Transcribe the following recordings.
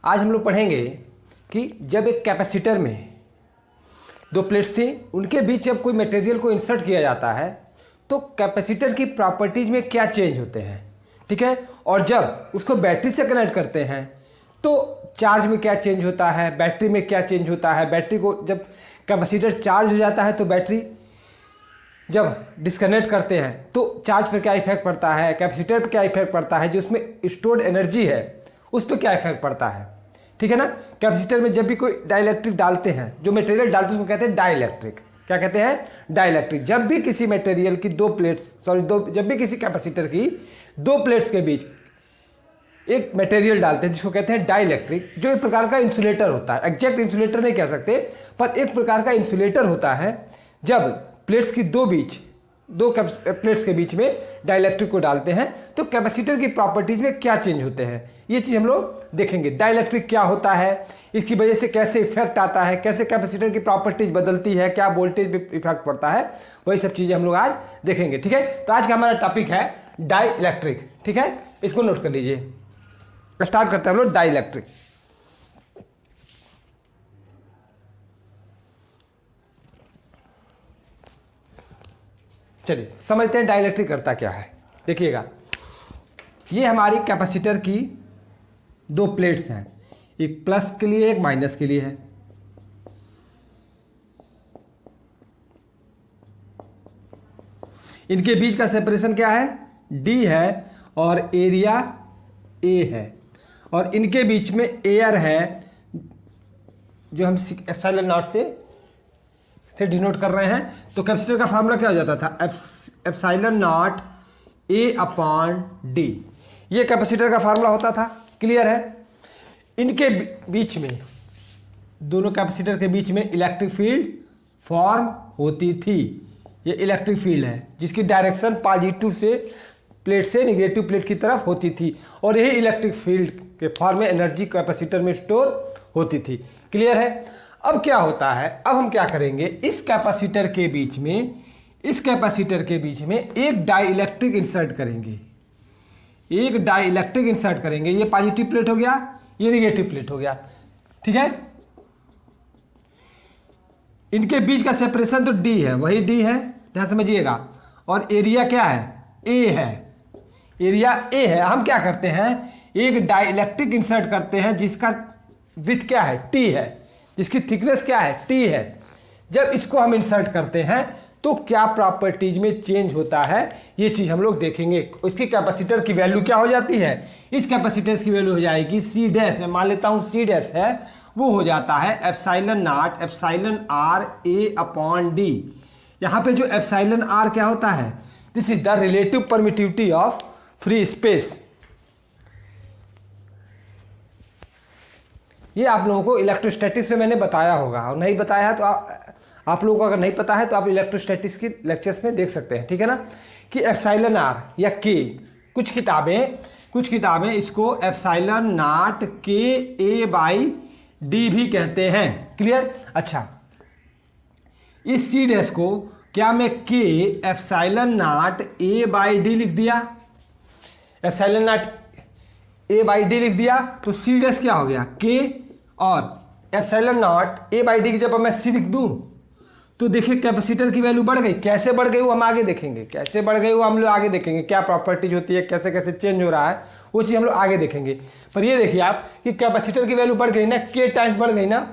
आज हम लोग पढ़ेंगे कि जब एक कैपेसिटर में दो प्लेट्स थी, उनके बीच जब कोई मटेरियल को इंसर्ट किया जाता है तो कैपेसिटर की प्रॉपर्टीज में क्या चेंज होते हैं, ठीक है। और जब उसको बैटरी से कनेक्ट करते हैं तो चार्ज में क्या चेंज होता है, बैटरी में क्या चेंज होता है। बैटरी को जब कैपेसिटर चार्ज हो जाता है तो बैटरी जब डिस्कनेक्ट करते हैं तो चार्ज पर क्या इफेक्ट पड़ता है, कैपेसिटर पर क्या इफेक्ट पड़ता है, जो उसमें स्टोर्ड एनर्जी है उस पर क्या इफेक्ट पड़ता है, ठीक है ना। कैपेसिटर में जब भी कोई डाइलेक्ट्रिक डालते हैं, जो मटेरियल डालते हैं उसको कहते हैं डाइलेक्ट्रिक। क्या कहते हैं? डाइलेक्ट्रिक। जब भी किसी मटेरियल की जब भी किसी कैपेसिटर की दो प्लेट्स के बीच एक मटेरियल डालते हैं जिसको कहते हैं डाइलेक्ट्रिक, जो एक प्रकार का इंसुलेटर होता है। एग्जैक्ट इंसुलेटर नहीं कह सकते, पर एक प्रकार का इंसुलेटर होता है। जब प्लेट्स की दो प्लेट्स के बीच में डाइलेक्ट्रिक को डालते हैं तो कैपेसिटर की प्रॉपर्टीज में क्या चेंज होते हैं, ये चीज़ हम लोग देखेंगे। डाइलेक्ट्रिक क्या होता है, इसकी वजह से कैसे इफेक्ट आता है, कैसे कैपेसिटर की प्रॉपर्टीज बदलती है, क्या वोल्टेज पे इफेक्ट पड़ता है, वही सब चीज़ें हम लोग आज देखेंगे, ठीक है। तो आज का हमारा टॉपिक है डाइलेक्ट्रिक, ठीक है। इसको नोट कर लीजिए। स्टार्ट करते हैं हम लोग डाइलेक्ट्रिक। चलिए समझते हैं डाइलेक्ट्रिक करता क्या है। देखिएगा, ये हमारी कैपेसिटर की दो प्लेट्स हैं, एक प्लस के लिए एक माइनस के लिए है। इनके बीच का सेपरेशन क्या है? डी है और एरिया ए है, और इनके बीच में एयर है जो हम एप्सिलॉन नॉट से डिनोट कर रहे हैं। तो कैपेसिटर का फार्मूला क्या हो जाता था? एप्सिलॉन नॉट ए अपॉन डी, ये कैपेसिटर का फार्मूला होता था। क्लियर है? इनके बीच में, दोनों कैपेसिटर के बीच में इलेक्ट्रिक फील्ड फॉर्म होती थी। ये इलेक्ट्रिक फील्ड है जिसकी डायरेक्शन पॉजिटिव से प्लेट से नेगेटिव प्लेट की तरफ होती थी, और यही इलेक्ट्रिक फील्ड के फॉर्म में एनर्जी कैपेसिटर में स्टोर होती थी। क्लियर है? अब क्या होता है, अब हम क्या करेंगे, इस कैपेसिटर के बीच में एक डाइलेक्ट्रिक इंसर्ट करेंगे। ये पॉजिटिव प्लेट हो गया, ये नेगेटिव प्लेट हो गया, ठीक है। इनके बीच का सेपरेशन तो डी है, वही डी है, ध्यान समझिएगा। और एरिया क्या है? ए है, एरिया ए है। हम क्या करते हैं, एक डाइलेक्ट्रिक इंसर्ट करते हैं जिसका विड्थ क्या है? टी है, जिसकी थिकनेस क्या है? टी है। जब इसको हम इंसर्ट करते हैं तो क्या प्रॉपर्टीज में चेंज होता है, ये चीज हम लोग देखेंगे। इसकी कैपेसिटर की वैल्यू क्या हो जाती है? इस कैपेसिटर की वैल्यू हो जाएगी सी डैश, मैं मान लेता हूं सी डैश है, वो हो जाता है epsilon naught epsilon r a upon d. यहां पे जो एप्सिलॉन आर क्या होता है? This is the relative permittivity of free space. ये आप लोगों को इलेक्ट्रोस्टैटिक्स में मैंने बताया होगा, और नहीं बताया है तो आप लोगों को अगर नहीं पता है तो आप इलेक्ट्रोस्टैटिक्स की लेक्चर्स में देख सकते हैं, ठीक है ना। कि एप्सिलॉन आर या के, कुछ किताबें इसको एप्सिलॉन नॉट के ए बाई डी भी कहते हैं। क्लियर? अच्छा, इस सी डैश को क्या मैं के epsilon naught a by D लिख दिया? Epsilon naught a by D लिख दिया तो सी डैश क्या हो गया? के, और epsilon naught a by D की जब मैं सी लिख दूं तो देखिए कैपेसिटर की वैल्यू बढ़ गई। कैसे बढ़ गई वो हम आगे देखेंगे, क्या प्रॉपर्टीज होती है, कैसे कैसे चेंज हो रहा है, वो चीज़ हम लोग आगे देखेंगे। पर ये देखिए आप कि कैपेसिटर की वैल्यू बढ़ गई ना, के टाइम्स बढ़ गई ना।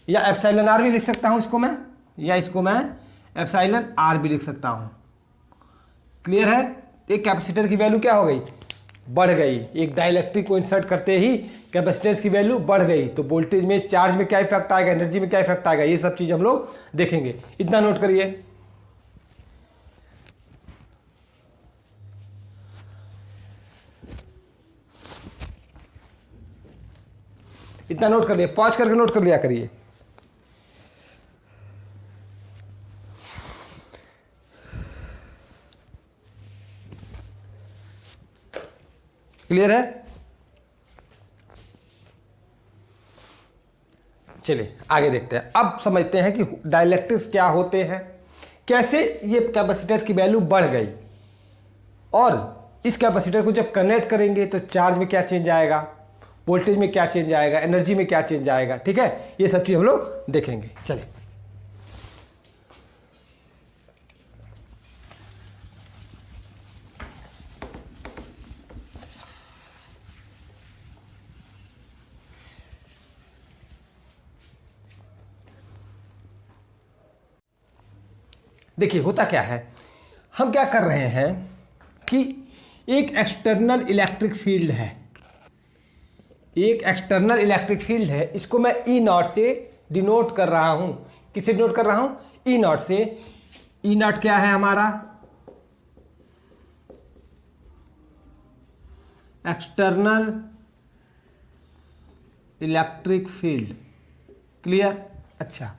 या एप्सिलॉन आर भी लिख सकता हूँ इसको मैं, या इसको मैं एप्सिलॉन आर भी लिख सकता हूँ। क्लियर है? एक कैपेसिटर की वैल्यू क्या हो गई? बढ़ गई। एक डाइलेक्ट्रिक को इंसर्ट करते ही कैपेसिटेंस की वैल्यू बढ़ गई, तो वोल्टेज में, चार्ज में क्या इफेक्ट आएगा, एनर्जी में क्या इफेक्ट आएगा, ये सब चीज हम लोग देखेंगे। इतना नोट करिए। इतना नोट कर लिए, पॉज करके नोट कर लिया करिए। क्लियर है? चलिए आगे देखते हैं। अब समझते हैं कि डाइलेक्ट्रिक्स क्या होते हैं, कैसे ये कैपेसिटर की वैल्यू बढ़ गई, और इस कैपेसिटर को जब कनेक्ट करेंगे तो चार्ज में क्या चेंज आएगा, वोल्टेज में क्या चेंज आएगा, एनर्जी में क्या चेंज आएगा, ठीक है, ये सब चीज़ हम लोग देखेंगे। चलिए देखिए होता क्या है, हम क्या कर रहे हैं कि एक एक्सटर्नल इलेक्ट्रिक फील्ड है, एक एक्सटर्नल इलेक्ट्रिक फील्ड है, इसको मैं ई नॉट से डिनोट कर रहा हूं। किससे डिनोट कर रहा हूं? ई नॉट से। ई नॉट क्या है हमारा? External electric field. क्लियर? अच्छा,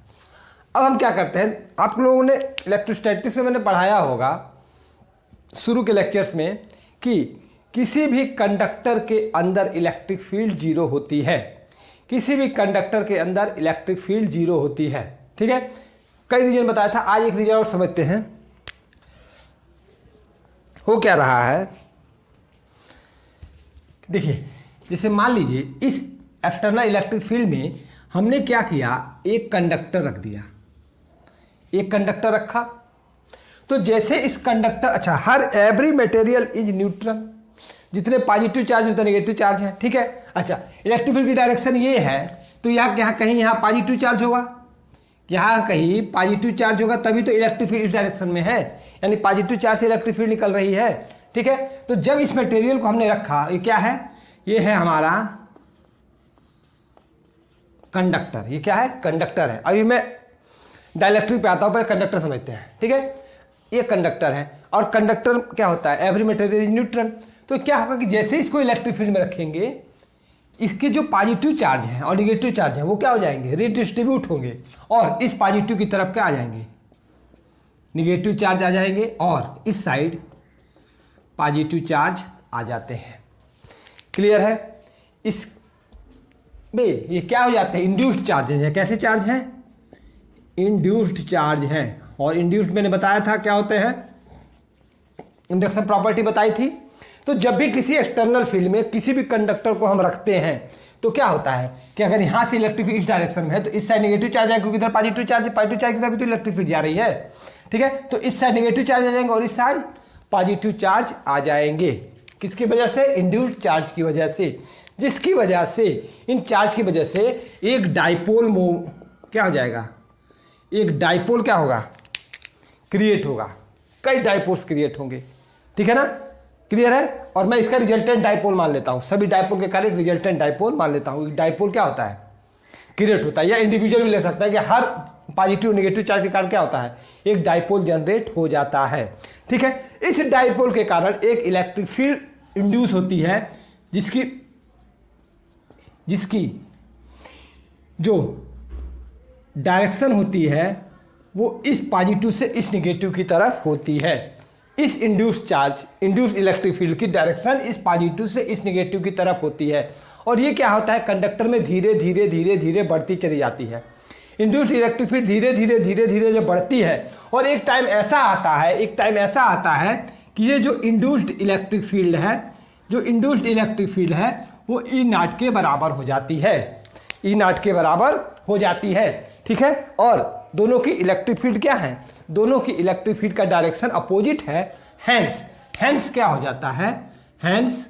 अब हम क्या करते हैं, आप लोगों ने इलेक्ट्रोस्टैटिक्स में मैंने पढ़ाया होगा शुरू के लेक्चर्स में कि किसी भी कंडक्टर के अंदर इलेक्ट्रिक फील्ड जीरो होती है। किसी भी कंडक्टर के अंदर इलेक्ट्रिक फील्ड जीरो होती है, ठीक है। कई रीजन बताया था, आज एक रीजन और समझते हैं। हो क्या रहा है, देखिए जैसे मान लीजिए इस एक्सटर्नल इलेक्ट्रिक फील्ड में हमने क्या किया, एक कंडक्टर रख दिया, एक कंडक्टर रखा, तो जैसे इस कंडक्टर, अच्छा, हर एवरी मटेरियल इज न्यूट्रल, जितने पॉजिटिव चार्ज उतने नेगेटिव चार्ज है, ठीक है। अच्छा, इलेक्ट्रिक फील्ड की डायरेक्शन ये है, तो यहाँ कहीं यहाँ पॉजिटिव चार्ज होगा, यहाँ कहीं पॉजिटिव चार्ज होगा, तभी तो इलेक्ट्रिक फील्ड इस डायरेक्शन में है, यानी पॉजिटिव चार्ज से इलेक्ट्रिक फील्ड निकल रही है, ठीक है। तो जब इस मटेरियल को हमने रखा, ये क्या है, ये है हमारा कंडक्टर, ये क्या है, कंडक्टर है। अभी मैं डाइलेक्ट्रिक पे आता हूँ, पहले कंडक्टर समझते हैं, ठीक है। ये कंडक्टर है, और कंडक्टर क्या होता है, एवरी मटेरियल इज न्यूट्रल। तो क्या होगा कि जैसे इसको इलेक्ट्रिक फील्ड में रखेंगे, इसके जो पॉजिटिव चार्ज हैं और निगेटिव चार्ज हैं वो क्या हो जाएंगे, रिडिस्ट्रीब्यूट होंगे, और इस पॉजिटिव की तरफ क्या आ जाएंगे, निगेटिव चार्ज आ जाएंगे, और इस साइड पॉजिटिव चार्ज आ जाते हैं। क्लियर है? इस में ये क्या हो जाते हैं, इंड्यूस्ड चार्जेज है। कैसे चार्ज हैं, इंड्यूस्ड चार्ज है। और इंड्यूस्ड मैंने बताया था क्या होते हैं, इंडक्शन प्रॉपर्टी बताई थी। तो जब भी किसी एक्सटर्नल फील्ड में किसी भी कंडक्टर को हम रखते हैं, तो क्या होता है कि अगर यहाँ से इलेक्ट्रिक फील्ड इस डायरेक्शन में है, तो इस साइड नेगेटिव चार्ज आएगा, क्योंकि इधर पॉजिटिव चार्ज है, पॉजिटिव चार्ज की तरफ तो इलेक्ट्रिक फील्ड जा रही है, ठीक है। तो इस साइड नेगेटिव चार्ज आ जाएंगे और इस साइड पॉजिटिव चार्ज आ जाएंगे। किसकी वजह से, इंड्यूस्ड चार्ज की वजह से, जिसकी वजह से, इन चार्ज की वजह से एक डाइपोल क्या हो जाएगा, एक डाइपोल क्या होगा, क्रिएट होगा, कई डाइपोल्स क्रिएट होंगे, ठीक है ना। क्लियर है? और मैं इसका रिजल्टेंट डाइपोल मान लेता हूं, सभी डाइपोल के कारण रिजल्टेंट डाइपोल मान लेता हूं। डाइपोल क्या होता है, क्रिएट होता है, या इंडिविजुअल भी ले सकता है कि हर पॉजिटिव नेगेटिव चार्ज के कारण क्या होता है, एक डाइपोल जनरेट हो जाता है, ठीक है। इस डाइपोल के कारण एक इलेक्ट्रिक फील्ड इंड्यूस होती है, जिसकी जो डायरेक्शन होती है वो इस पॉजिटिव से इस नेगेटिव की तरफ होती है। इस इंड्यूस्ड इलेक्ट्रिक फील्ड की डायरेक्शन इस पॉजिटिव से इस नेगेटिव की तरफ होती है, और ये क्या होता है, कंडक्टर में धीरे धीरे धीरे धीरे बढ़ती चली जाती है। इंड्यूस्ड इलेक्ट्रिक फील्ड धीरे धीरे धीरे धीरे जब बढ़ती है, और एक टाइम ऐसा आता है कि ये जो इंड्यूस्ड इलेक्ट्रिक फील्ड है, वो ई नॉट के बराबर हो जाती है, ई नॉट के बराबर हो जाती है, ठीक है। और दोनों की इलेक्ट्रिक फील्ड क्या है, दोनों की इलेक्ट्रिक फील्ड का डायरेक्शन अपोजिट है। हैंस क्या हो जाता है, हैंस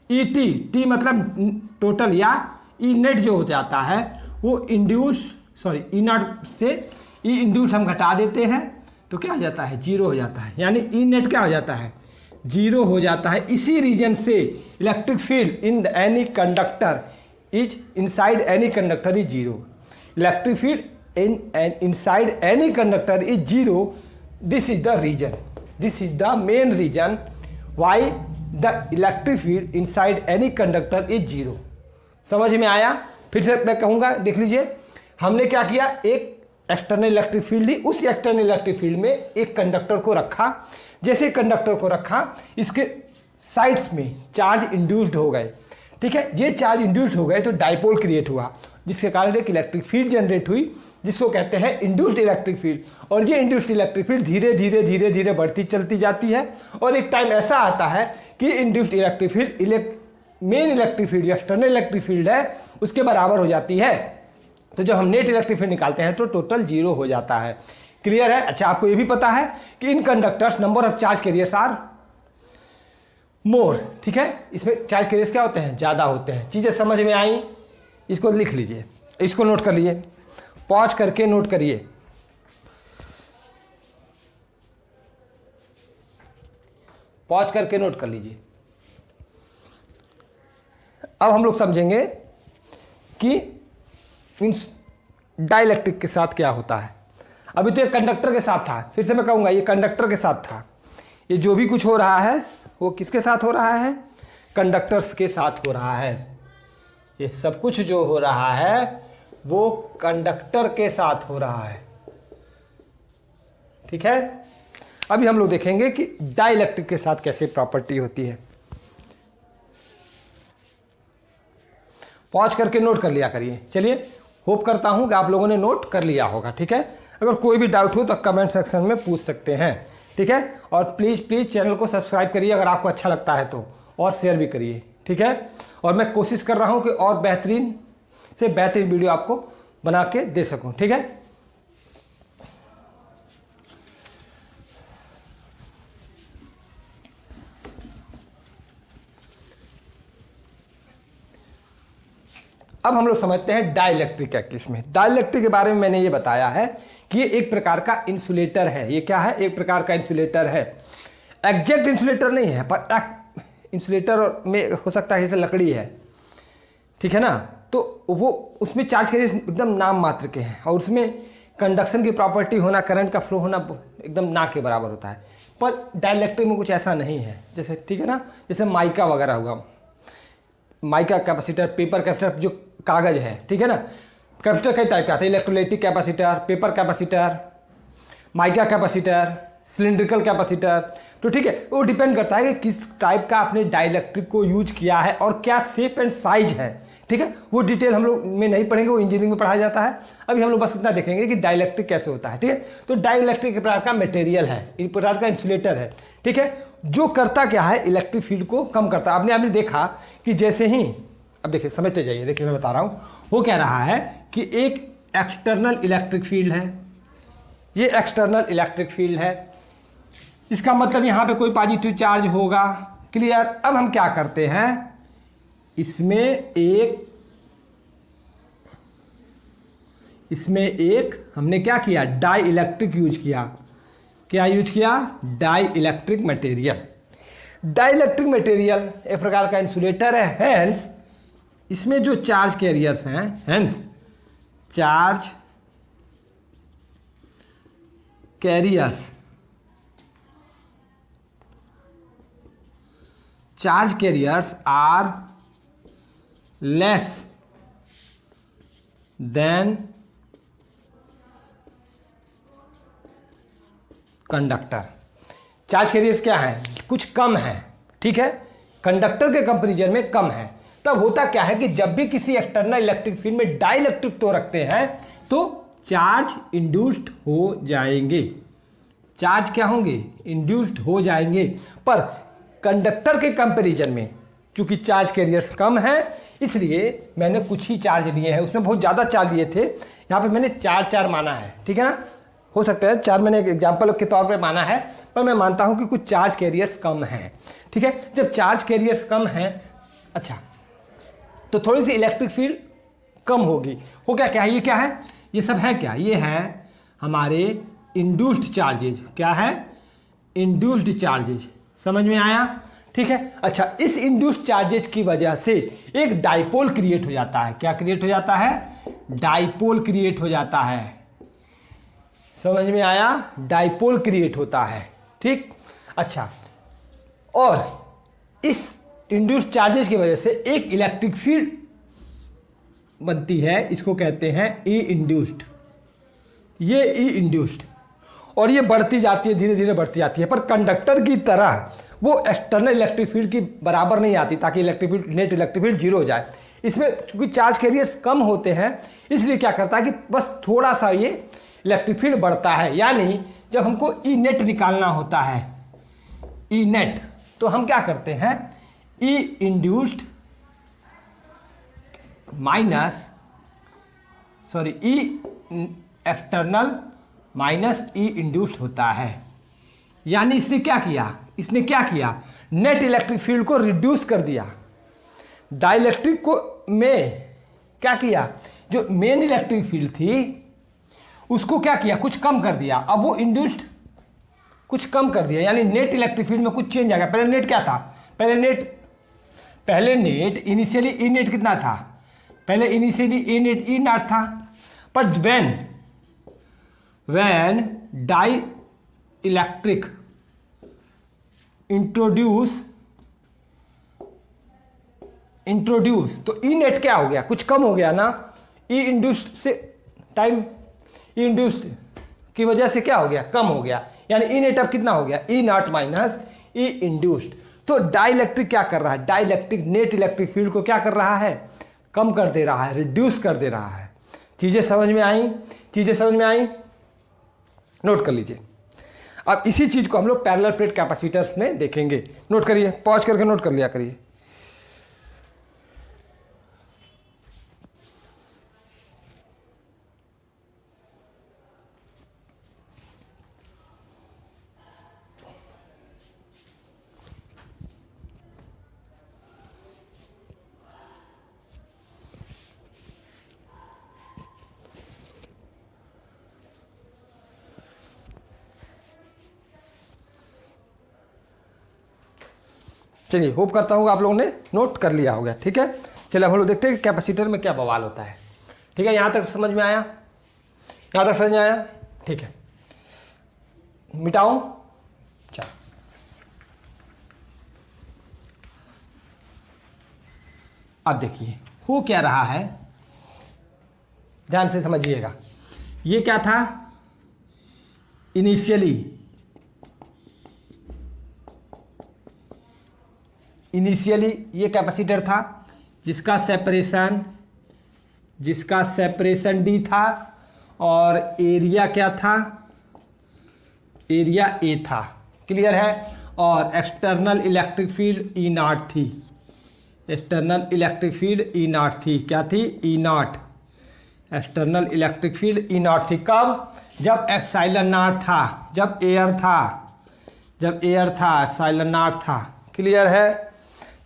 ई टी मतलब टोटल, या ई नेट जो हो जाता है वो ई नॉट से ई इंड्यूस हम घटा देते हैं, तो क्या हो जाता है, जीरो हो जाता है, यानी ई नेट क्या हो जाता है, जीरो हो जाता है। इसी रीजन से electric field in any conductor is inside any conductor is zero. Electric field inside any conductor is zero. This is the main reason why the electric field inside any conductor is zero. समझ में आया? फिर से मैं कहूँगा, देख लीजिए, हमने क्या किया, एक एक्सटर्नल इलेक्ट्रिक फील्ड ली, उस एक्सटर्नल इलेक्ट्रिक फील्ड में एक कंडक्टर को रखा। जैसे कंडक्टर को रखा, इसके साइड्स में चार्ज इंड्यूस्ड हो गए, ठीक है। ये चार्ज इंड्यूस्ड हो गए तो डाइपोल क्रिएट हुआ, जिसके कारण एक इलेक्ट्रिक फील्ड जनरेट हुई, जिसको कहते हैं इंड्यूस्ड इलेक्ट्रिक फील्ड। और ये इंड्यूस्ड इलेक्ट्रिक फील्ड धीरे धीरे धीरे धीरे बढ़ती चलती जाती है, और एक टाइम ऐसा आता है कि induced electric field main electric field जो एक्सटर्नल इलेक्ट्रिक फील्ड है उसके बराबर हो जाती है। तो जब हम नेट इलेक्ट्रिक फील्ड निकालते हैं तो टोटल जीरो हो जाता है। क्लियर है? अच्छा, आपको ये भी पता है कि in conductors number of charge carriers are more. ठीक है, इसमें चार्ज कैरियर्स क्या होते हैं? ज़्यादा होते हैं। चीज़ें समझ में आई? इसको लिख लीजिए, इसको नोट कर लीजिए, पॉज करके नोट करिए। पॉज करके नोट कर लीजिए। अब हम लोग समझेंगे कि इन डाइलेक्ट्रिक के साथ क्या होता है। अभी तो ये कंडक्टर के साथ था, फिर से मैं कहूंगा ये कंडक्टर के साथ था। ये जो भी कुछ हो रहा है वो किसके साथ हो रहा है? कंडक्टर्स के साथ हो रहा है। ये सब कुछ जो हो रहा है वो कंडक्टर के साथ हो रहा है। ठीक है, अभी हम लोग देखेंगे कि डाइलेक्ट्रिक के साथ कैसे प्रॉपर्टी होती है। पॉज करके नोट कर लिया करिए। चलिए, होप करता हूं कि आप लोगों ने नोट कर लिया होगा। ठीक है, अगर कोई भी डाउट हो तो कमेंट सेक्शन में पूछ सकते हैं। ठीक है, और प्लीज़ चैनल को सब्सक्राइब करिए अगर आपको अच्छा लगता है तो, और शेयर भी करिए। ठीक है, और मैं कोशिश कर रहा हूं कि और बेहतरीन से बेहतरीन वीडियो आपको बना के दे सकूं। ठीक है, अब हम लोग समझते हैं डाइलेक्ट्रिक क्या किस में। डाइलेक्ट्रिक के बारे में मैंने ये बताया है कि ये एक प्रकार का इंसुलेटर है। ये क्या है? एक प्रकार का इंसुलेटर है। एग्जैक्ट इंसुलेटर नहीं है, पर इंसुलेटर में हो सकता है इसमें लकड़ी है। ठीक है ना, तो वो उसमें चार्ज कैरियर्स एकदम नाम मात्र के हैं, और उसमें कंडक्शन की प्रॉपर्टी होना, करंट का फ्लो होना एकदम ना के बराबर होता है। पर डाइलेक्ट्रिक में कुछ ऐसा नहीं है। जैसे, ठीक है ना, जैसे माइका वगैरह हुआ, माइका कैपेसिटर, पेपर कैपेसिटर जो कागज है। ठीक है ना, कैपेसिटर कई टाइप के आते हैं, electrolytic capacitor, paper capacitor, mica capacitor, cylindrical capacitor. तो ठीक है, वो डिपेंड करता है कि किस टाइप का आपने डाइलेक्ट्रिक को यूज किया है और क्या शेप एंड साइज है। ठीक है, वो डिटेल हम लोग में नहीं पढ़ेंगे, वो इंजीनियरिंग में पढ़ाया जाता है। अभी हम लोग बस इतना देखेंगे कि डाइलेक्ट्रिक कैसे होता है। ठीक है, तो डाइलेक्ट्रिक एक प्रकार का मटेरियल है, एक प्रकार का इंसुलेटर है। ठीक है, जो करता क्या है? इलेक्ट्रिक फील्ड को कम करता है। आपने देखा कि जैसे ही, अब देखिए समझते जाइए, देखिए मैं बता रहा हूँ, वो कह रहा है कि एक एक्सटर्नल इलेक्ट्रिक फील्ड है। ये एक्सटर्नल इलेक्ट्रिक फील्ड है, इसका मतलब यहाँ पे कोई पॉजिटिव चार्ज होगा। क्लियर? अब हम क्या करते हैं, इसमें एक हमने क्या किया? डाई इलेक्ट्रिक यूज किया। क्या यूज किया? Dielectric material. Dielectric material एक प्रकार का इंसुलेटर है। हेंस इसमें जो चार्ज कैरियर्स हैं, hence charge carriers are less than conductor. Charge carriers क्या है? कुछ कम है। ठीक है, कंडक्टर के कंपैरिजन में कम है। तब होता क्या है कि जब भी किसी एक्सटर्नल इलेक्ट्रिक फील्ड में डाइलेक्ट्रिक तो रखते हैं तो चार्ज इंड्यूस्ड हो जाएंगे। चार्ज क्या होंगे? इंड्यूस्ड हो जाएंगे। पर कंडक्टर के कंपैरिजन में चूंकि चार्ज कैरियर्स कम है, इसलिए मैंने कुछ ही चार्ज लिए हैं। उसमें बहुत ज़्यादा चार्ज लिए थे, यहाँ पे मैंने 4 माना है। ठीक है ना, हो सकता है 4 मैंने एक एग्जाम्पल के तौर पे माना है, पर मैं मानता हूँ कि कुछ चार्ज कैरियर्स कम हैं। ठीक है, जब चार्ज कैरियर्स कम हैं, अच्छा, तो थोड़ी सी इलेक्ट्रिक फील्ड कम होगी। हो क्या है? ये क्या है? ये सब है क्या? ये है हमारे इंड्यूस्ड चार्जेज। क्या है? Induced charges. समझ में आया? ठीक है, अच्छा, इस इंड्यूस्ड चार्जेज की वजह से एक डाइपोल क्रिएट हो जाता है। क्या क्रिएट हो जाता है? डाइपोल क्रिएट हो जाता है। समझ में आया? डाइपोल क्रिएट होता है। ठीक, अच्छा, और इस इंड्यूस्ड चार्जेस की वजह से एक इलेक्ट्रिक फील्ड बनती है, इसको कहते हैं ई इंड्यूस्ड। ये ई इंड्यूस्ड, और ये बढ़ती जाती है, धीरे धीरे बढ़ती जाती है। पर कंडक्टर की तरह वो एक्सटर्नल इलेक्ट्रिक फील्ड की बराबर नहीं आती, ताकि electric field, net electric field zero हो जाए। इसमें चूंकि चार्ज कैरियर्स कम होते हैं, इसलिए क्या करता है कि बस थोड़ा सा ये इलेक्ट्रिक फील्ड बढ़ता है। यानी जब हमको ई नेट निकालना होता है, ई नेट, तो हम क्या करते हैं? ई इंड्यूस्ड माइनस ई एक्सटर्नल माइनस ई इंड्यूस्ड होता है। यानी इसने क्या किया, नेट इलेक्ट्रिक फील्ड को रिड्यूस कर दिया। डाइलेक्ट्रिक को में क्या किया, जो मेन इलेक्ट्रिक फील्ड थी उसको क्या किया, कुछ कम कर दिया। अब वो इंड्यूस्ड कुछ कम कर दिया, यानी नेट इलेक्ट्रिक फील्ड में कुछ चेंज आ गया। पहले नेट क्या था, पहले नेट इनिशियली ई नेट कितना था, पहले initially E net E not था। पर व्हेन डाई इलेक्ट्रिक इंट्रोड्यूस तो ई नेट क्या हो गया, कुछ कम हो गया ना। ई इंड्यूस्ड से टाइम ई इंड्यूस्ड की वजह से क्या हो गया, कम हो गया। यानी ई नेट अब कितना हो गया, ई नॉट माइनस ई इंड्यूस्ड। तो डाइलेक्ट्रिक क्या कर रहा है, डाइलेक्ट्रिक नेट इलेक्ट्रिक फील्ड को क्या कर रहा है, कम कर दे रहा है, रिड्यूस कर दे रहा है। चीजें समझ में आई, नोट कर लीजिए। अब इसी चीज को हम लोग पैरेलल प्लेट कैपेसिटर्स में देखेंगे। नोट करिए, पॉज करके नोट कर लिया करिए। चलिए, होप करता हूँ आप लोगों ने नोट कर लिया होगा। ठीक है, चलिए हम लोग देखते हैं कि कैपेसिटर में क्या बवाल होता है। ठीक है, यहाँ तक समझ में आया, ठीक है, मिटाऊं। चलो, अब देखिए हो क्या रहा है, ध्यान से समझिएगा। ये क्या था, इनिशियली ये कैपेसिटर था जिसका सेपरेशन डी था और एरिया क्या था, एरिया ए था। क्लियर है। और external electric field E naught थी, external electric field E naught थी। क्या थी, E naught. External electric field E naught थी। कब, जब एप्सिलॉन नॉट था, जब एयर था एप्सिलॉन नॉट था। क्लियर है।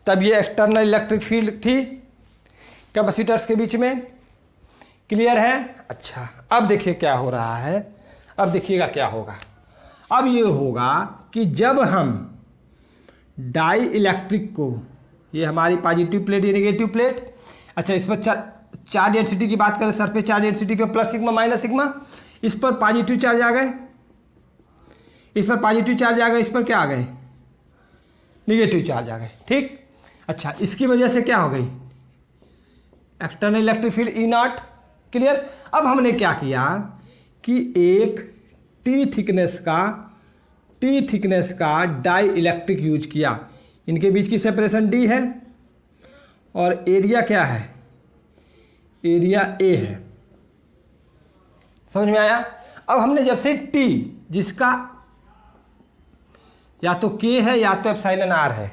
तब ये एक्सटर्नल इलेक्ट्रिक फील्ड थी कैपेसिटर्स के बीच में। क्लियर है। अच्छा, अब देखिए क्या हो रहा है, अब देखिएगा क्या होगा। अब ये होगा कि जब हम डाई इलेक्ट्रिक को, ये हमारी पॉजिटिव प्लेट ये नेगेटिव प्लेट, अच्छा इस पर चार्ज डेंसिटी की बात करें, सरफेस चार्ज डेंसिटी के प्लस सिग्मा माइनस सिग्मा, इस पर पॉजिटिव चार्ज आ गए, इस पर पॉजिटिव चार्ज आ गए, इस पर क्या आ गए, निगेटिव चार्ज आ गए। ठीक। अच्छा, इसकी वजह से क्या हो गई, external electric field E not. Clear. अब हमने क्या किया कि एक टी थिकनेस का डाई इलेक्ट्रिक यूज किया। इनके बीच की सेपरेशन डी है और एरिया क्या है, एरिया ए है। समझ में आया। अब हमने जब से टी, जिसका या तो के है या तो एप्सिलॉन आर है,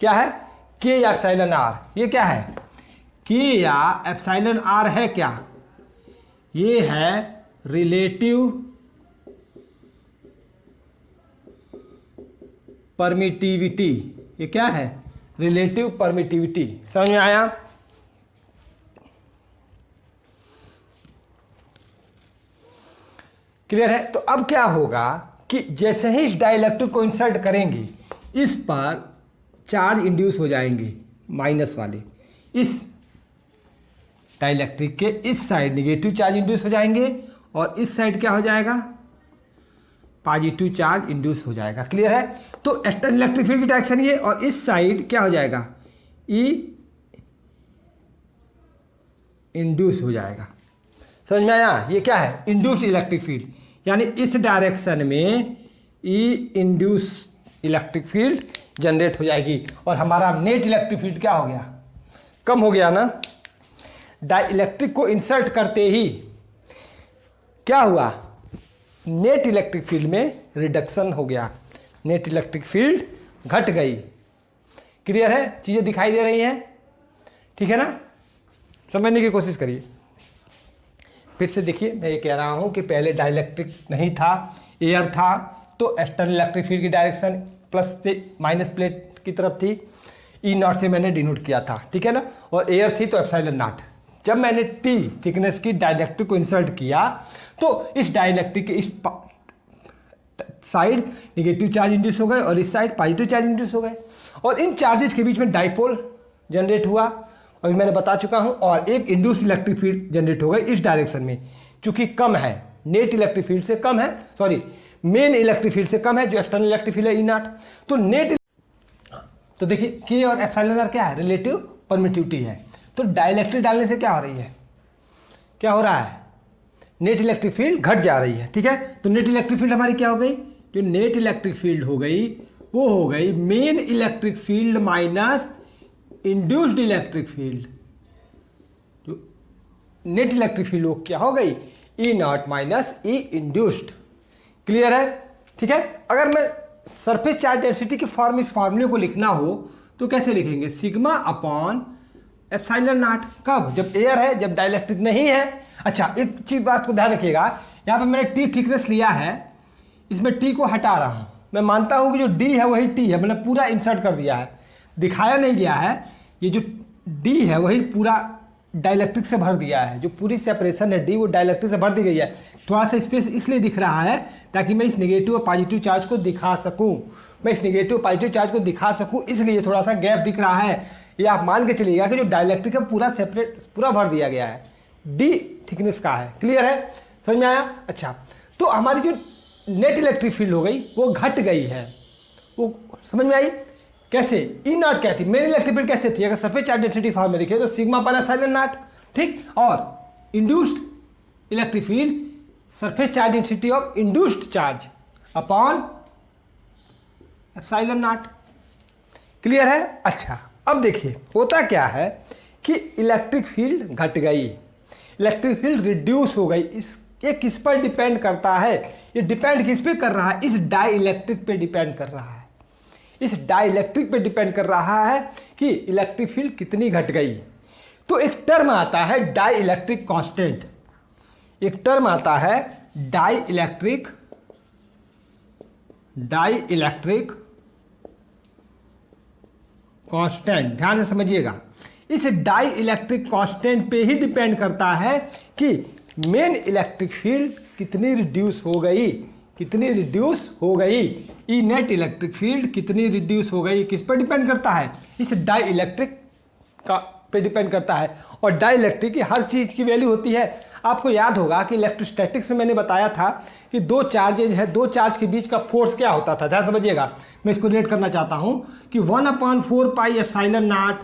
क्या है, के या एप्सिलॉन आर, ये क्या है, के या एप्सिलॉन आर है, क्या ये है रिलेटिव परमिटिविटी। ये क्या है, रिलेटिव परमिटिविटी। समझ में आया। क्लियर है। तो अब क्या होगा कि जैसे ही इस डाइलेक्ट्रिक को इंसर्ट करेंगे, इस पर चार्ज इंड्यूस हो जाएंगे, माइनस वाले। इस डाइलेक्ट्रिक के इस साइड निगेटिव चार्ज इंड्यूस हो जाएंगे और इस साइड क्या हो जाएगा, पॉजिटिव चार्ज इंड्यूस हो जाएगा। क्लियर है। तो एक्सटर्नल इलेक्ट्रिक फील्ड की डायरेक्शन ये, और इस साइड क्या हो जाएगा, ई इंड्यूस हो जाएगा। समझ में आया। ये क्या है, इंड्यूस इलेक्ट्रिक फील्ड, यानी इस डायरेक्शन में ई इंड्यूस इलेक्ट्रिक फील्ड जनरेट हो जाएगी और हमारा नेट इलेक्ट्रिक फील्ड क्या हो गया, कम हो गया ना। डाइलेक्ट्रिक को इंसर्ट करते ही क्या हुआ, नेट इलेक्ट्रिक फील्ड में रिडक्शन हो गया, नेट इलेक्ट्रिक फील्ड घट गई। क्लियर है। चीजें दिखाई दे रही हैं, ठीक है ना। समझने की कोशिश करिए। फिर से देखिए, मैं ये कह रहा हूँ कि पहले डाइलेक्ट्रिक नहीं था, एयर था, तो एक्सटर्नल इलेक्ट्रिक फील्ड की डायरेक्शन प्लस से माइनस प्लेट की तरफ थी, ई नॉट से मैंने डिनोट किया था, ठीक है ना, और एयर थी तो एप्सिलॉन नॉट। जब मैंने टी थिकनेस की डाइलेक्ट्रिक को इंसर्ट किया तो इस डाइलेक्ट्रिक के इस साइड निगेटिव चार्ज इंड्यूस हो गए और इस साइड पॉजिटिव चार्ज इंड्यूस हो गए, और इन चार्जेस के बीच में डाइपोल जनरेट हुआ, अभी मैंने बता चुका हूं, और एक इंड्यूस इलेक्ट्रिक फील्ड जनरेट हो गई इस डायरेक्शन में, चूंकि कम है, नेट इलेक्ट्रिक फील्ड से कम है, सॉरी मेन इलेक्ट्रिक फील्ड से कम है जो एक्सटर्नल इलेक्ट्रिक फील्ड है ई नॉट। तो नेट, तो देखिए के और एप्सिलॉन आर क्या है, रिलेटिव परमिटिविटी है। तो डाइलेक्ट्रिक डालने से क्या हो रही है, क्या हो रहा है, नेट इलेक्ट्रिक फील्ड घट जा रही है, ठीक है। तो नेट इलेक्ट्रिक फील्ड हमारी क्या हो गई, जो नेट इलेक्ट्रिक फील्ड हो गई वो हो गई main electric field minus induced electric field. जो नेट इलेक्ट्रिक फील्ड वो क्या हो गई, E naught minus E induced. Clear है, ठीक है। अगर मैं सरफेस चार्ज डेंसिटी की फॉर्म इस फॉर्मूले को लिखना हो तो कैसे लिखेंगे, सिग्मा अपॉन एप्सिलॉन नॉट। कब, जब एयर है, जब डाइलेक्ट्रिक नहीं है। अच्छा, एक चीज बात को ध्यान रखिएगा, यहाँ पर मैंने टी थिकनेस लिया है, इसमें टी को हटा रहा हूँ, मैं मानता हूँ कि जो डी है वही टी है, मैंने पूरा इंसर्ट कर दिया है, दिखाया नहीं गया है, ये जो डी है वही पूरा डाइलेक्ट्रिक से भर दिया है, जो पूरी सेपरेशन है डी वो डाइलेक्ट्रिक से भर दी गई है। थोड़ा सा स्पेस इसलिए दिख रहा है ताकि मैं इस नेगेटिव और पॉजिटिव चार्ज को दिखा सकूं, मैं इस नेगेटिव पॉजिटिव चार्ज को दिखा सकूं, इसलिए थोड़ा सा गैप दिख रहा है। ये आप मान के चलिएगा कि जो डाइलेक्ट्रिक है पूरा सेपरेट, पूरा भर दिया गया है, डी थिकनेस का है। क्लियर है, समझ में आया। अच्छा, तो हमारी जो नेट इलेक्ट्रिक फील्ड हो गई वो घट गई है, वो समझ में आई कैसे। ई नॉट क्या थी, मेन इलेक्ट्रिक फील्ड कैसे थी, अगर सरफेस चार्ज डेंसिटी फॉर्म में देखिए तो सिग्मा अपॉन एप्सिलॉन नॉट, ठीक, और induced electric field surface charge density of induced charge upon epsilon not. Clear है। अच्छा, अब देखिए होता क्या है कि इलेक्ट्रिक फील्ड घट गई, इलेक्ट्रिक फील्ड रिड्यूस हो गई, ये किस पर डिपेंड करता है, ये डिपेंड किस पे कर रहा है, इस डाई इलेक्ट्रिक पे डिपेंड कर रहा है, इस डाई इलेक्ट्रिक पे डिपेंड कर रहा है कि इलेक्ट्रिक फील्ड कितनी घट गई। तो एक टर्म आता है डाई इलेक्ट्रिक कांस्टेंट, एक टर्म आता है डाई इलेक्ट्रिक कांस्टेंट, ध्यान से समझिएगा। इस डाई इलेक्ट्रिक कांस्टेंट पे ही डिपेंड करता है कि मेन इलेक्ट्रिक फील्ड कितनी रिड्यूस हो गई, कितनी रिड्यूस हो गई, ई नेट इलेक्ट्रिक फील्ड कितनी रिड्यूस हो गई, किस पर डिपेंड करता है, इस डाई इलेक्ट्रिक का पे डिपेंड करता है। और डाई इलेक्ट्रिक की हर चीज़ की वैल्यू होती है। आपको याद होगा कि इलेक्ट्रोस्टैटिक्स में मैंने बताया था कि दो चार्जेज है, दो चार्ज के बीच का फोर्स क्या होता था, ध्यान समझिएगा, मैं इसको रिलेट करना चाहता हूं कि 1/4 pi epsilon naught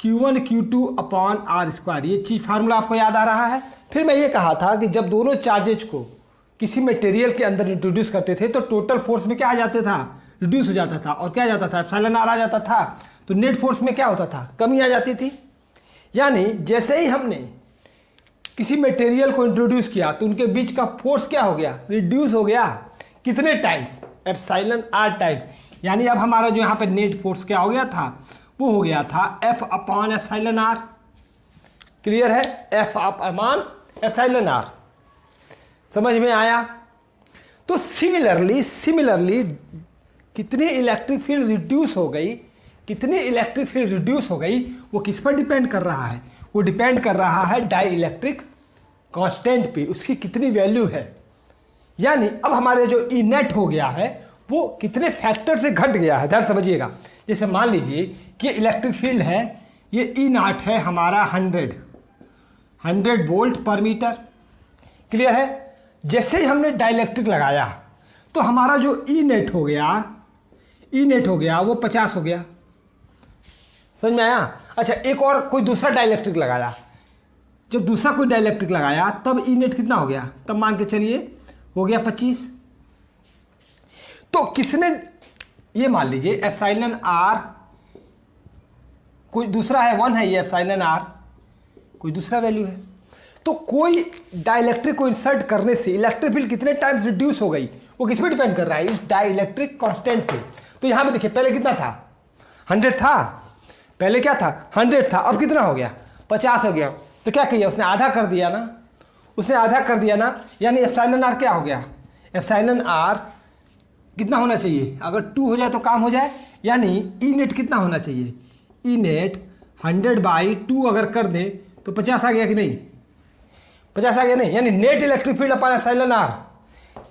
Q1 Q2 upon r square, ये चीज फार्मूला आपको याद आ रहा है। फिर मैं ये कहा था कि जब दोनों चार्जेज को किसी मटेरियल के अंदर इंट्रोड्यूस करते थे तो टोटल फोर्स में क्या आ जाता था, रिड्यूस हो जाता था, और क्या आ जाता था, एप्सिलॉन आर आ जाता था। तो नेट फोर्स में क्या होता था, कमी आ जाती थी। यानी जैसे ही हमने किसी मटेरियल को इंट्रोड्यूस किया तो उनके बीच का फोर्स क्या हो गया, रिड्यूस हो गया, कितने टाइम्स, एप्सिलॉन आर टाइम्स। यानी अब हमारा जो यहाँ पे नेट फोर्स क्या हो गया था, वो हो गया था F upon epsilon r. Clear है, F अपॉन एप्सिलॉन आर, समझ में आया। तो सिमिलरली कितनी इलेक्ट्रिक फील्ड रिड्यूस हो गई, कितनी इलेक्ट्रिक फील्ड रिड्यूस हो गई, वो किस पर डिपेंड कर रहा है, वो डिपेंड कर रहा है डाई इलेक्ट्रिक कांस्टेंट पे, उसकी कितनी वैल्यू है। यानी अब हमारे जो ई नेट हो गया है वो कितने फैक्टर से घट गया है, ध्यान समझिएगा। जैसे मान लीजिए कि इलेक्ट्रिक फील्ड है, ये ई नॉट है हमारा 100 वोल्ट पर मीटर। क्लियर है। जैसे ही हमने डाइलेक्ट्रिक लगाया तो हमारा जो ई नेट हो गया वो 50 हो गया, समझ में आया। अच्छा, एक और कोई दूसरा डाइलेक्ट्रिक लगाया, जब दूसरा कोई डाइलेक्ट्रिक लगाया तब ई नेट कितना हो गया, तब मान के चलिए हो गया 25। तो किसने, ये मान लीजिए एप्सिलॉन आर कोई दूसरा है, 1 है ये एप्सिलॉन आर, कोई दूसरा वैल्यू है। तो कोई डाइलेक्ट्रिक को इंसर्ट करने से इलेक्ट्रिक फील्ड कितने टाइम्स रिड्यूस हो गई, वो किस पे डिपेंड कर रहा है, इस डाइलेक्ट्रिक कांस्टेंट पे। तो यहां पे देखिए पहले कितना था, 100 था, पहले क्या था 100 था, अब कितना हो गया 50 हो गया। तो क्या किया उसने, आधा कर दिया ना, उसने आधा कर दिया ना, यानी एप्सिलॉन आर क्या हो गया, एप्सिलॉन आर कितना होना चाहिए, अगर 2 हो जाए तो काम हो जाए, यानी ई नेट कितना होना चाहिए, ई नेट 100/2 अगर कर दे तो 50 आ गया कि नहीं, 50 आ गया नहीं, यानी net electric field upon epsilon r,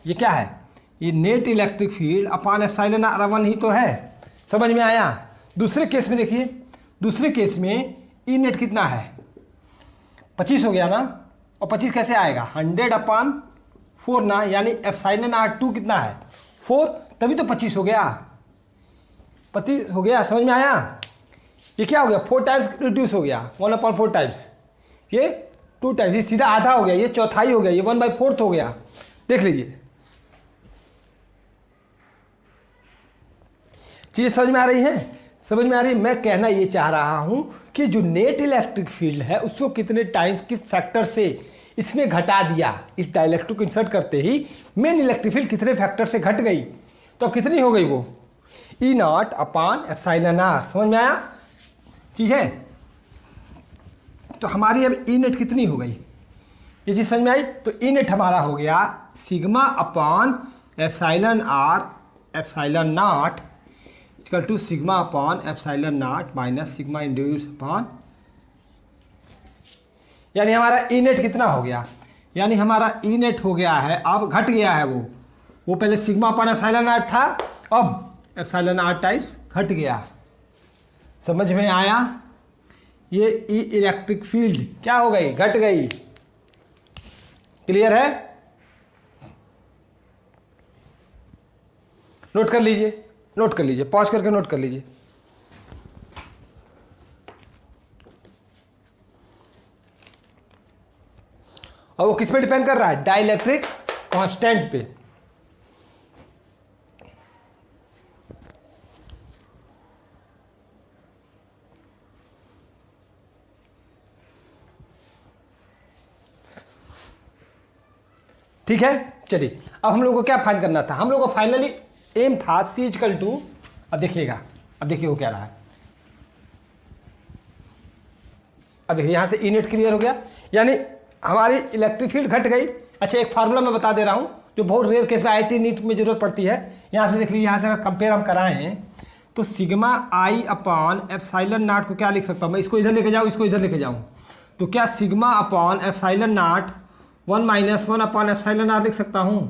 ये क्या है, ये net electric field upon epsilon r 1 ही तो है। समझ में आया। दूसरे केस में देखिए, दूसरे केस में ई नेट कितना है, 25 हो गया ना, और 25 कैसे आएगा, 100/4 ना, यानी एप्सिलॉन आर 2 कितना है 4, तभी तो 25 हो गया, 25 हो गया। समझ में आया। ये क्या हो गया, 4 टाइम्स रिड्यूस हो गया, 1/4 टाइम्स, ये 2 टाइम्स, ये सीधा आधा हो गया, ये चौथाई हो गया, ये 1/4 हो गया। देख लीजिए, चीज़ें समझ में आ रही हैं, समझ में आ रही है। मैं कहना ये चाह रहा हूं कि जो नेट इलेक्ट्रिक फील्ड है उसको कितने टाइम्स किस फैक्टर से इसने घटा दिया, इस डाइलेक्ट्रिक को इंसर्ट करते ही मेन इलेक्ट्रिक फील्ड कितने फैक्टर से घट गई, तो अब कितनी हो गई वो, E0 अपान एप्सिलॉन आर। समझ में आया चीज़ है। तो हमारी अब ई नेट कितनी हो गई, ये चीज़ समझ में आई। तो ई नेट हमारा हो गया sigma upon epsilon r epsilon naught equal to sigma upon epsilon naught minus sigma induced upon, यानी हमारा ई नेट कितना हो गया, यानी हमारा ई नेट हो गया है, अब घट गया है वो पहले सिग्मा अपॉन एप्सिलॉन नॉट था, अब एप्सिलॉन नॉट टाइम्स घट गया। समझ में आया। ये ई इलेक्ट्रिक फील्ड क्या हो गई, घट गई। क्लियर है, नोट कर लीजिए, नोट कर लीजिए, पॉज करके नोट कर लीजिए। और वो किस पे डिपेंड कर रहा है, डाइलेक्ट्रिक कांस्टेंट पे। ठीक है, चलिए अब हम लोग को क्या फाइंड करना था, हम लोग को फाइनली एम था C इक्वल टू, अब देखिएगा, अब देखिए वो क्या रहा है, अब देखिए यहां से ई नेट क्लियर हो गया, यानी हमारी इलेक्ट्रिक फील्ड घट गई। अच्छा, एक फार्मूला मैं बता दे रहा हूं जो बहुत रेयर केस में IIT नीट में जरूरत पड़ती है। यहां से देख लीजिए, यहां से अगर कंपेयर हम कराएं तो sigma I upon epsilon not को क्या लिख सकता हूं मैं, इसको इधर लेके जाऊं, इसको इधर लेके जाऊं, तो क्या sigma upon epsilon naught 1 - 1 upon epsilon r लिख सकता हूं।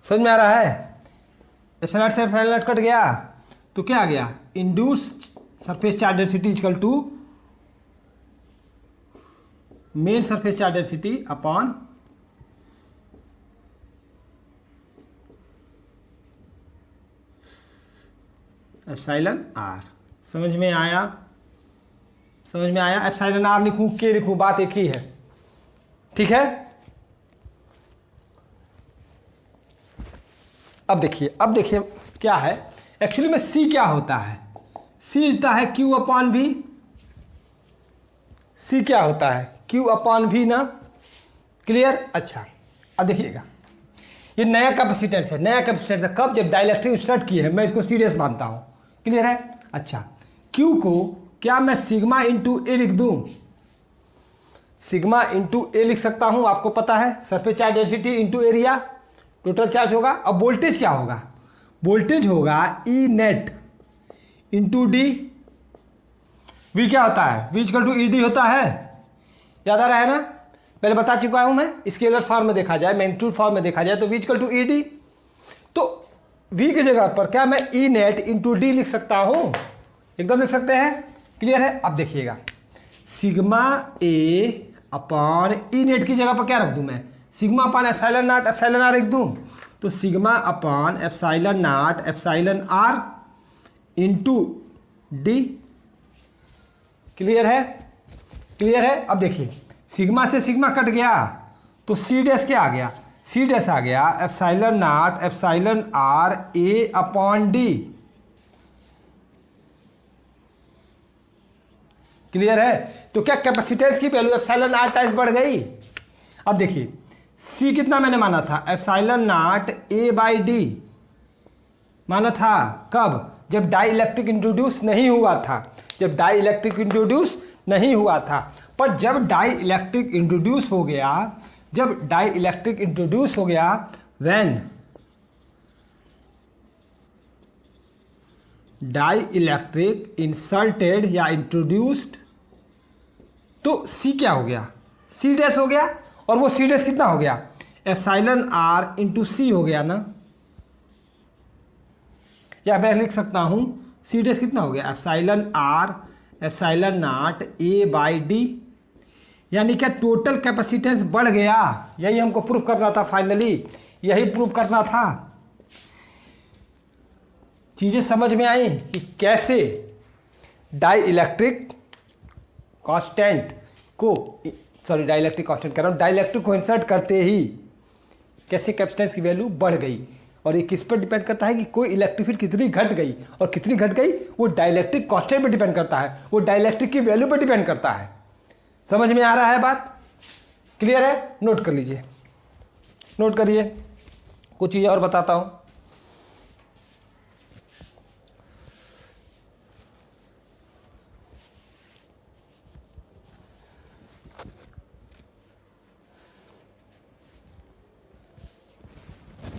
समझ में आ रहा है। एप्सिलॉन से एप्सिलॉन कट गया तो क्या आ गया, induced surface charge density equal to main surface charge density upon epsilon r. समझ में आया, समझ में आया। एप्सिलॉन आर लिखूं के लिखूं, बात एक ही है। ठीक है, अब देखिए क्या है एक्चुअली में, सी क्या होता है, सी होता है क्यू अपॉन वी, सी क्या होता है क्यू अपॉन वी ना। क्लियर। अच्छा, अब देखिएगा, ये नया कैपेसिटेंस है, नया कैपेसिटेंस है, कब, जब डाइलेक्ट्रिक स्टार्ट किए हैं, मैं इसको सीरियस मानता हूं। क्लियर है। अच्छा, क्यू को क्या मैं सिग्मा इंटू ए लिख दूं, सिग्मा इंटू ए लिख सकता हूं, आपको पता है surface charge density into area, total charge होगा। अब वोल्टेज क्या होगा, वोल्टेज होगा E net into d. V क्या होता है, V equal to E d होता है, याद आ रहा है ना, पहले बता चुका हूं मैं। स्केलर फॉर्म में देखा जाए, मैग्नीट्यूड फॉर्म में देखा जाए तो V equal to E d, तो वी की जगह पर क्या मैं ई नेट इंटू डी लिख सकता हूं, एकदम लिख सकते हैं। क्लियर है। अब देखिएगा, sigma a upon E net की जगह पर क्या रख दूं मैं, sigma upon epsilon naught epsilon r रख दूं, तो sigma upon epsilon naught epsilon r into d. Clear है, क्लियर है। अब देखिए, सिग्मा से सिग्मा कट गया तो सी डैश क्या आ गया, सी डैश आ गया epsilon naught epsilon r a upon d. Clear है। तो क्या कैपेसिटेंस की वैल्यू एप्सिलॉन आर टाइम्स बढ़ गई। अब देखिए, सी कितना मैंने माना था, epsilon naught a by D माना था, कब, जब डाई इलेक्ट्रिक इंट्रोड्यूस नहीं हुआ था, जब डाई इलेक्ट्रिक इंट्रोड्यूस नहीं हुआ था। पर जब डाई इलेक्ट्रिक इंट्रोड्यूस हो गया, जब डाई इलेक्ट्रिक इंट्रोड्यूस हो गया, व्हेन डाई इलेक्ट्रिक इंसर्टेड या इंट्रोड्यूस्ड, तो सी क्या हो गया, सी डैश हो गया। और वो सी डैश कितना हो गया, एप्सिलॉन आर इंटू सी हो गया ना। या मैं लिख सकता हूं सी डैश कितना हो गया, epsilon r epsilon naught a by d. यानी क्या टोटल कैपेसिटेंस बढ़ गया। यही हमको प्रूव करना था, फाइनली यही प्रूव करना था। चीजें समझ में आई कि कैसे डाई इलेक्ट्रिक कांस्टेंट को, सॉरी डाई इलेक्ट्रिक कांस्टेंट कह रहा हूं, डाई इलेक्ट्रिक को इंसर्ट करते ही कैसे कैपेसिटेंस की वैल्यू बढ़ गई। और ये किस पर डिपेंड करता है कि कोई इलेक्ट्रिक फील्ड कितनी घट गई, और कितनी घट गई वो डाइलेक्ट्रिक कांस्टेंट पर डिपेंड करता है, वो डाइलेक्ट्रिक की वैल्यू पर डिपेंड करता है। समझ में आ रहा है बात, क्लियर है? नोट कर लीजिए, नोट करिए, कुछ चीज़ें और बताता हूं।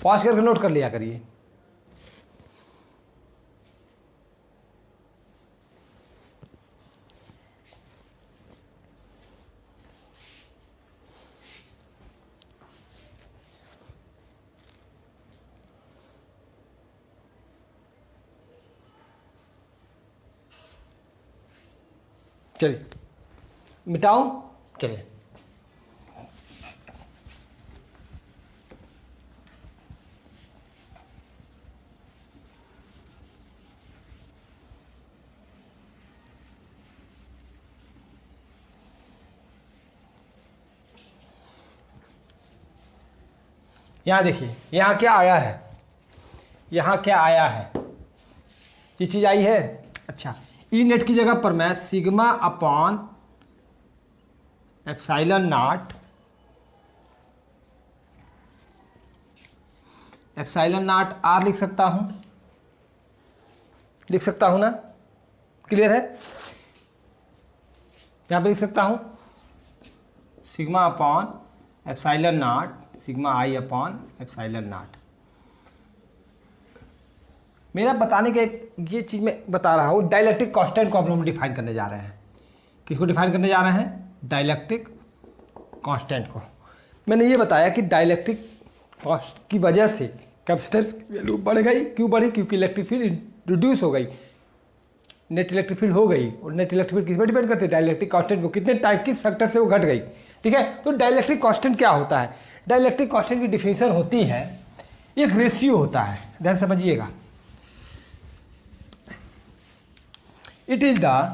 पॉज करके नोट कर लिया करिए। चलिए मिटाऊं, चलिए यहाँ देखिए, यहाँ क्या आया है, यहाँ क्या आया है, ये चीज़ आई है। अच्छा, ई नेट की जगह पर मैं sigma upon epsilon naught, epsilon naught r लिख सकता हूँ, लिख सकता हूँ ना, क्लियर है? यहाँ पे लिख सकता हूँ sigma upon epsilon not, sigma I upon epsilon not. मेरा बताने के ये चीज़ मैं बता रहा हूँ, डाइलेक्ट्रिक कांस्टेंट को हम डिफाइन करने जा रहे हैं। किसको डिफाइन करने जा रहे हैं? डाइलेक्ट्रिक कांस्टेंट को। मैंने ये बताया कि डाइलेक्ट्रिक कांस्टेंट की वजह से कैपेसिटेंस की वैल्यू बढ़ गई। क्यों बढ़ी? क्योंकि इलेक्ट्रिक फील्ड रिड्यूस हो गई, नेट इलेक्ट्रिक फील्ड हो गई। और नेट इलेक्ट्रिक फील्ड किस पर डिपेंड करती है? डाइलेक्ट्रिक कांस्टेंट को, कितने टाइम किस फैक्टर से वो घट गई। ठीक है, तो डाइलेक्ट्रिक कांस्टेंट क्या होता है? डाइलेक्ट्रिक कांस्टेंट की डिफिनीशन होती है, एक रेशियो होता है, ध्यान समझिएगा। It is the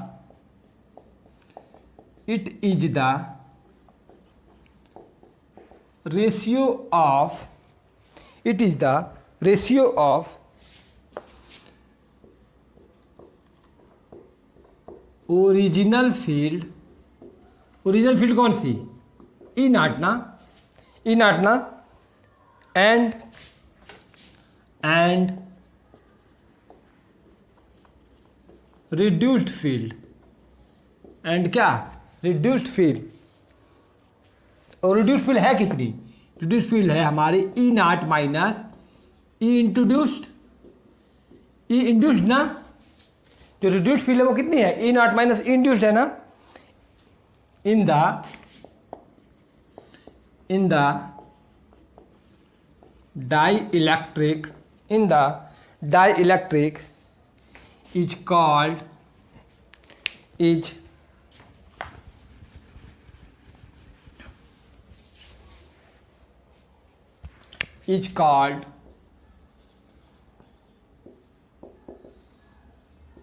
ratio of original field कौन सी? ई नॉट ना, एंड रिड्यूस्ड फील्ड, एंड क्या? Reduced field. और रिड्यूस्ड फील्ड है कितनी? रिड्यूस्ड फील्ड है हमारी E naught minus E introduced, E induced ना। जो रिड्यूस्ड फील्ड है वो कितनी है? E naught minus E induced है ना। In the dielectric is called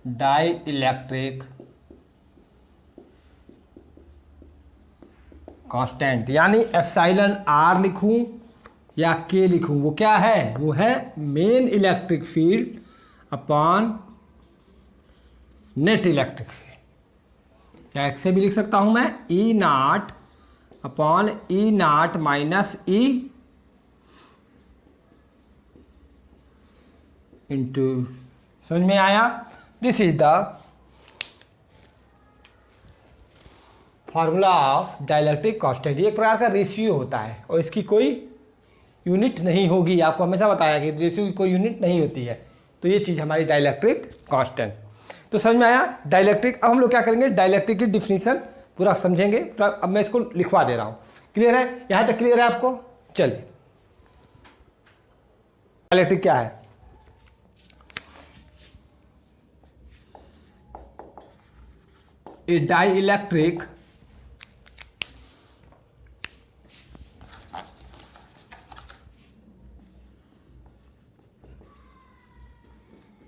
dielectric constant. यानी एप्सिलॉन आर लिखूं या के लिखूं, वो क्या है? वो है main electric field upon net electric field. या ऐसे भी लिख सकता हूं मैं, E naught upon E naught minus E into समझ में आया? This is the formula of dielectric constant. ये एक प्रकार का रेशियो होता है और इसकी कोई यूनिट नहीं होगी। आपको हमेशा बताया कि रेशियो की कोई यूनिट नहीं होती है। तो ये चीज़ हमारी डाइलेक्ट्रिक कांस्टेंट। तो समझ में आया डाइलेक्ट्रिक। अब हम लोग क्या करेंगे, डाइलेक्ट्रिक की डिफिनीशन पूरा समझेंगे। अब मैं इसको लिखवा दे रहा हूँ। क्लियर है? यहाँ तक क्लियर है आपको? चलिए, डाइलेक्ट्रिक क्या है? ए dielectric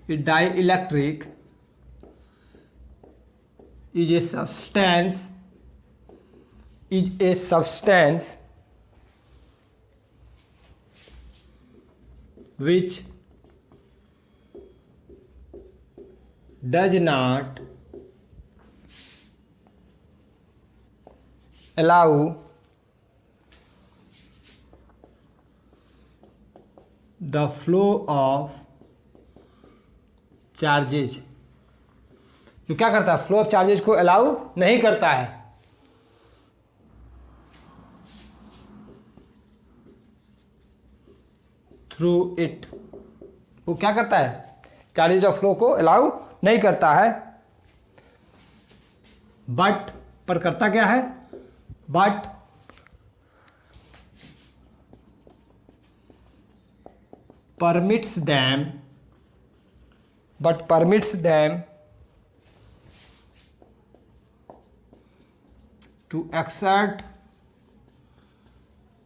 dielectric is a substance which does not allow the flow of charges. जो क्या करता है, फ्लो ऑफ चार्जेज को अलाउ नहीं करता है। थ्रू इट, वो क्या करता है, चार्जेज ऑफ फ्लो को अलाउ नहीं करता है। बट, पर करता क्या है, but permits them to exert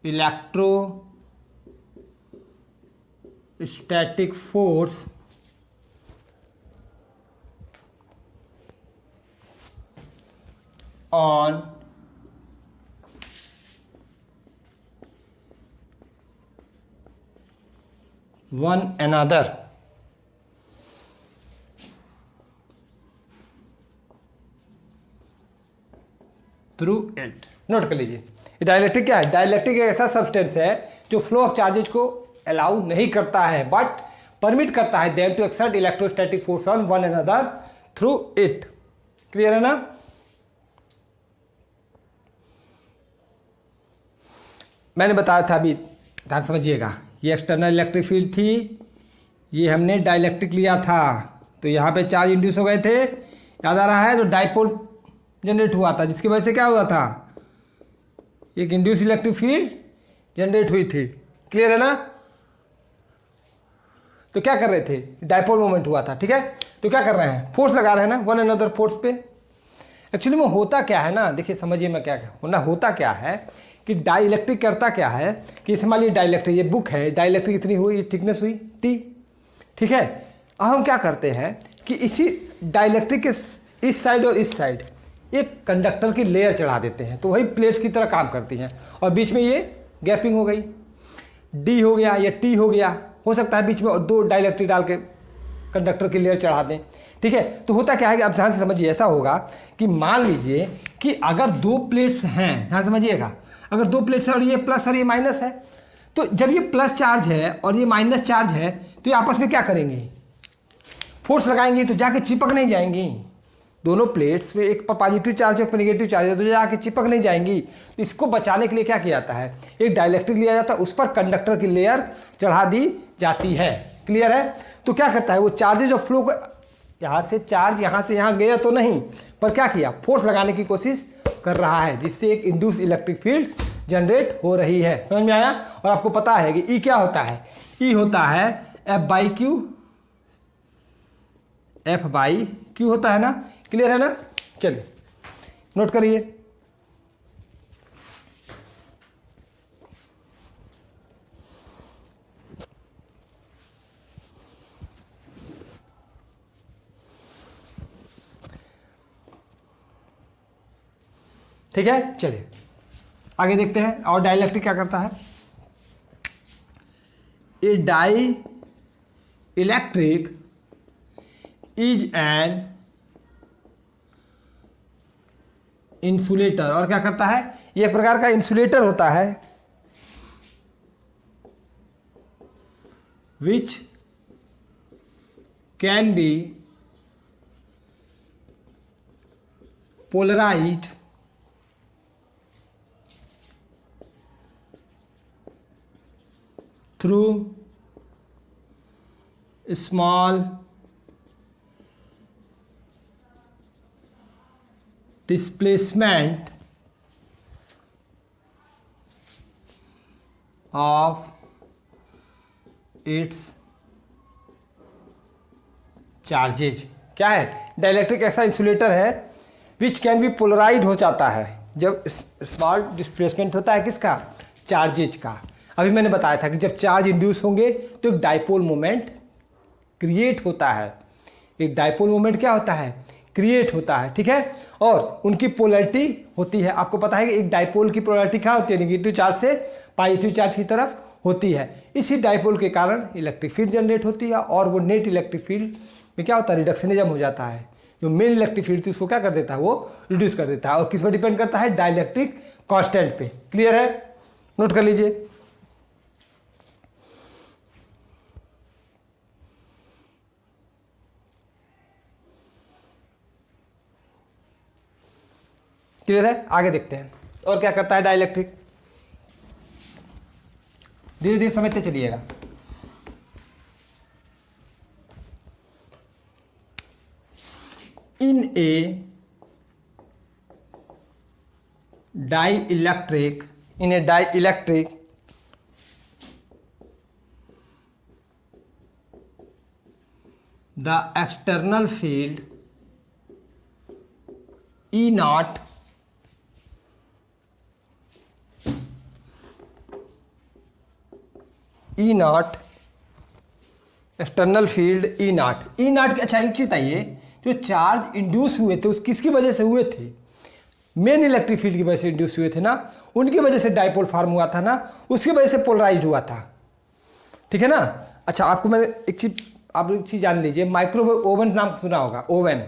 electrostatic force on one another through it. Note कर लीजिए, डाइलेक्ट्रिक क्या है? डाइलेक्ट्रिक एक ऐसा सब्सटेंस है जो फ्लो ऑफ चार्जेज को अलाउ नहीं करता है, बट परमिट करता है them to exert electrostatic force on one another through it. Clear है ना? मैंने बताया था अभी, ध्यान समझिएगा, ये एक्सटर्नल इलेक्ट्रिक फील्ड थी, ये हमने डाइलेक्ट्रिक लिया था, तो यहाँ पे चार्ज इंड्यूस हो गए थे, याद आ रहा है? जो डाइपोल जनरेट हुआ था, जिसकी वजह से क्या हुआ था, एक इंड्यूस इलेक्ट्रिक फील्ड जनरेट हुई थी। क्लियर है ना? तो क्या कर रहे थे, डाइपोल मोमेंट हुआ था, ठीक है? तो क्या कर रहे हैं, फोर्स लगा रहे हैं ना वन अनदर फोर्स पे। एक्चुअली में होता क्या है ना, देखिए समझिए मैं क्या होना, होता क्या है कि डाइलेक्ट्रिक करता क्या है कि इस मान लीजिए डाइलेक्ट्रिक, ये बुक है, डाइलेक्ट्रिक इतनी हुई, थिकनेस हुई टी, ठीक है? अब हम क्या करते हैं कि इसी डाइलेक्ट्रिक के इस साइड और इस साइड एक कंडक्टर की लेयर चढ़ा देते हैं, तो वही प्लेट्स की तरह काम करती हैं, और बीच में ये गैपिंग हो गई, डी हो गया या टी हो गया, हो सकता है बीच में दो डाइलेक्ट्रिक डाल के कंडक्टर की लेयर चढ़ा दें, ठीक है? तो होता क्या है कि अब ध्यान से समझिए, ऐसा होगा कि मान लीजिए कि अगर दो प्लेट्स हैं, ध्यान समझिएगा, अगर दो प्लेट्स हैं और ये प्लस और ये माइनस है, तो जब ये प्लस चार्ज है और ये माइनस चार्ज है, तो ये आपस में क्या करेंगे, फोर्स लगाएंगे, तो जाके चिपक नहीं जाएंगी। दोनों प्लेट्स में एक पर पॉजिटिव चार्ज है, एक पर नेगेटिव चार्ज है, तो जाके चिपक नहीं जाएंगी। तो इसको बचाने के लिए क्या किया जाता है, एक डाइलेक्ट्रिक लिया जाता है, उस पर कंडक्टर की लेयर चढ़ा दी जाती है। क्लियर है? तो क्या करता है, वो चार्जेज ऑफ फ्लो को, यहाँ से चार्ज यहाँ से यहाँ गया तो नहीं, पर क्या किया, फोर्स लगाने की कोशिश कर रहा है, जिससे एक इंड्यूस इलेक्ट्रिक फील्ड जनरेट हो रही है। समझ में आया? और आपको पता है कि ई क्या होता है, ई होता है एफ बाई क्यू होता है ना। क्लियर है ना? चलिए नोट करिए, ठीक है? चलिए आगे देखते हैं, और डाइलेक्ट्रिक क्या करता है। A dielectric is an insulator, और क्या करता है, ये एक प्रकार का इंसुलेटर होता है, which can be polarised through small displacement of its charges। क्या है? डाइलेक्ट्रिक ऐसा इंसुलेटर है विच कैन बी पोलराइज हो जाता है जब स्मॉल डिस्प्लेसमेंट होता है किसका? चार्जेज का। अभी मैंने बताया था कि जब चार्ज इंड्यूस होंगे तो एक डाइपोल मोमेंट क्रिएट होता है। एक डाइपोल मोमेंट क्या होता है? क्रिएट होता है, ठीक है। और उनकी पोलैरिटी होती है, आपको पता है कि एक डाइपोल की पोलैरिटी क्या होती है? नेगेटिव चार्ज से पॉजिटिव चार्ज की तरफ होती है। इसी डाइपोल के कारण इलेक्ट्रिक फील्ड जनरेट होती है और वो नेट इलेक्ट्रिक फील्ड में क्या होता है? रिडक्शनिज्म हो जाता है। जो मेन इलेक्ट्रिक फील्ड थी उसको क्या कर देता है? वो रिड्यूस कर देता है। और किस पर डिपेंड करता है? डाइलेक्ट्रिक कांस्टेंट पे। क्लियर है? नोट कर लीजिए। क्लियर है? आगे देखते हैं और क्या करता है डाइलेक्ट्रिक। धीरे धीरे समझते चलिएगा। In a dielectric the external field E naught external field E naught की अच्छा एक चीज बताइए, जो चार्ज इंड्यूस हुए थे उस किसकी वजह से हुए थे? मेन इलेक्ट्रिक फील्ड की वजह से इंड्यूस हुए थे ना, उनकी वजह से डाइपोल फॉर्म हुआ था ना, उसकी वजह से पोलराइज हुआ था, ठीक है ना। अच्छा आपको मैंने एक चीज जान लीजिए, माइक्रोवेव ओवन नाम सुना होगा, ओवन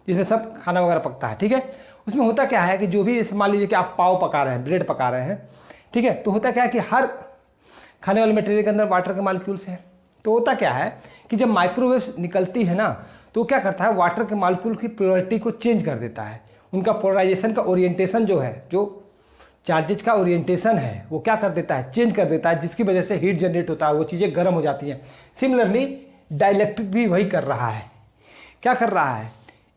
जिसमें सब खाना वगैरह पकता है, ठीक है। उसमें होता क्या है कि जो भी जैसे मान लीजिए कि आप पाव पका रहे हैं, ब्रेड पका रहे हैं, ठीक है, तो होता क्या है कि हर खाने वाले मटेरियल के अंदर वाटर के मॉलिक्यूल्स हैं। तो होता क्या है कि जब माइक्रोवेव निकलती है ना, तो क्या करता है, वाटर के मॉलिक्यूल की पोलैरिटी को चेंज कर देता है। उनका पोलराइजेशन का ओरिएंटेशन जो है, जो चार्जेज का ओरिएंटेशन है, वो क्या कर देता है? चेंज कर देता है, जिसकी वजह से हीट जनरेट होता है, वो चीज़ें गर्म हो जाती हैं। सिमिलरली डाइलेक्ट्रिक भी वही कर रहा है। क्या कर रहा है?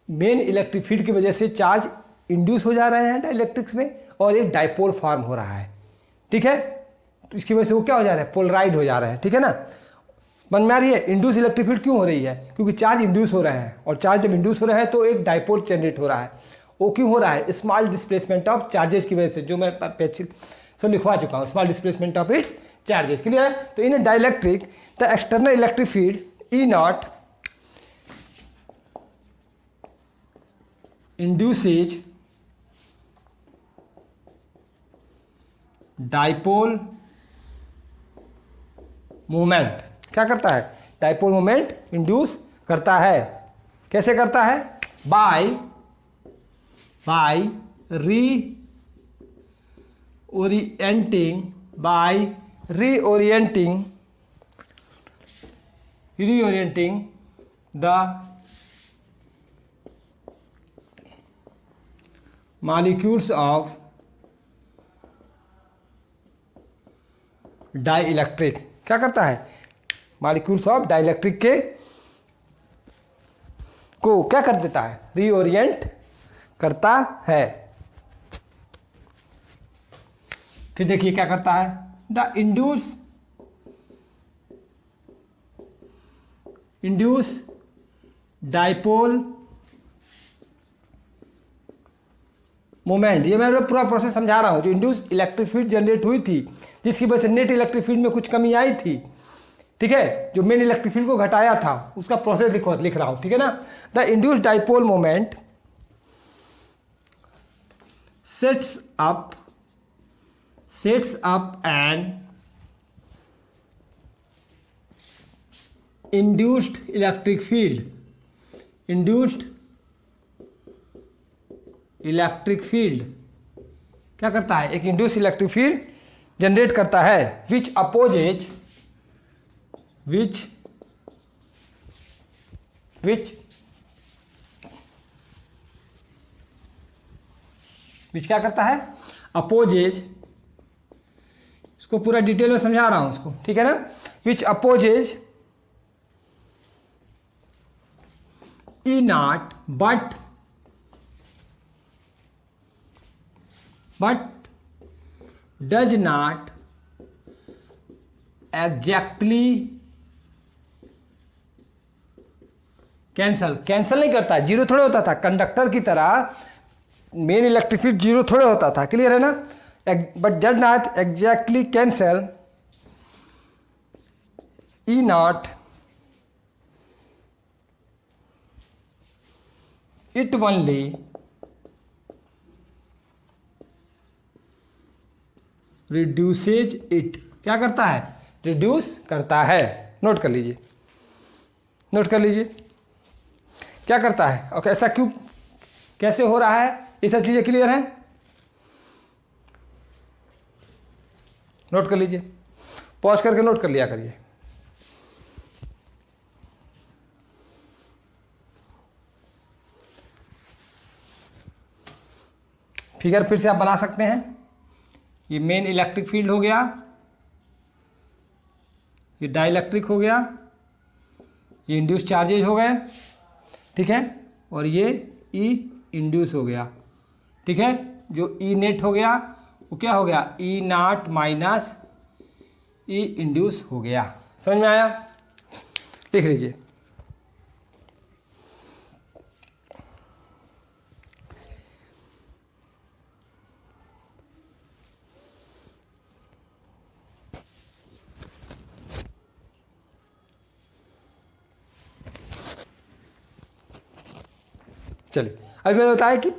मेन इलेक्ट्रिक फील्ड की वजह से चार्ज इंड्यूस हो जा रहे हैं डाइलेक्ट्रिक्स में और एक डाइपोल फॉर्म हो रहा है, ठीक है। तो इसकी वजह से वो क्या हो जा रहा है? पोलराइड हो जा रहे हैं, ठीक है ना। समझ में आ रही है? इंड्यूस इलेक्ट्रिक फील्ड क्यों हो रही है? क्योंकि चार्ज इंड्यूस हो रहे हैं, और चार्ज जब इंड्यूस हो रहे हैं तो एक डाइपोल जनरेट हो रहा है। वो क्यों हो रहा है? स्मॉल डिस्प्लेसमेंट ऑफ चार्जेस की वजह से, जो मैं सब लिखवा चुका हूँ, small displacement of its charges. Clear है? तो in dielectric the external electric field E naught induces dipole moment. क्या करता है? डाइपोल मोमेंट इंड्यूस करता है। कैसे करता है? By reorienting the molecules of dielectric. क्या करता है? मॉलिक्यूल्स ऑफ डाइइलेक्ट्रिक के को क्या कर देता है? रीओरिएंट करता है। फिर देखिए क्या करता है? The induce dipole moment. ये मैं पूरा प्रोसेस समझा रहा हूं। जो इंड्यूस इलेक्ट्रिक फील्ड जनरेट हुई थी, जिसकी वजह से नेट इलेक्ट्रिक फील्ड में कुछ कमी आई थी, ठीक है, जो मेन इलेक्ट्रिक फील्ड को घटाया था, उसका प्रोसेस लिख रहा हूं, ठीक है ना। The induce dipole moment sets up an induced electric field क्या करता है? एक इंड्यूस इलेक्ट्रिक फील्ड जनरेट करता है, विच विच क्या करता है, अपोजेज, इसको पूरा डिटेल में समझा रहा हूं उसको, ठीक है ना, which opposes E naught but does not exactly cancel नहीं करता, जीरो थोड़े होता था, कंडक्टर की तरह मेन इलेक्ट्रिक फील्ड जीरो थोड़े होता था, क्लियर है ना, but does not exactly cancel E not it only reduces it, क्या करता है, रिड्यूस करता है, नोट कर लीजिए, क्या करता है और ऐसा क्यों, कैसे हो रहा है, ये सब चीजें क्लियर हैं, नोट कर लीजिए, पॉज करके नोट कर लिया करिए। फिगर फिर से आप बना सकते हैं, ये मेन इलेक्ट्रिक फील्ड हो गया, ये डाइलेक्ट्रिक हो गया, ये इंड्यूस चार्जेज हो गए, ठीक है, और ये ई इंड्यूस हो गया, ठीक है, जो ई नेट हो गया वो क्या हो गया, ई नॉट माइनस ई इंड्यूस हो गया, समझ में आया, लिख लीजिए। चलिए अभी मैंने बताया कि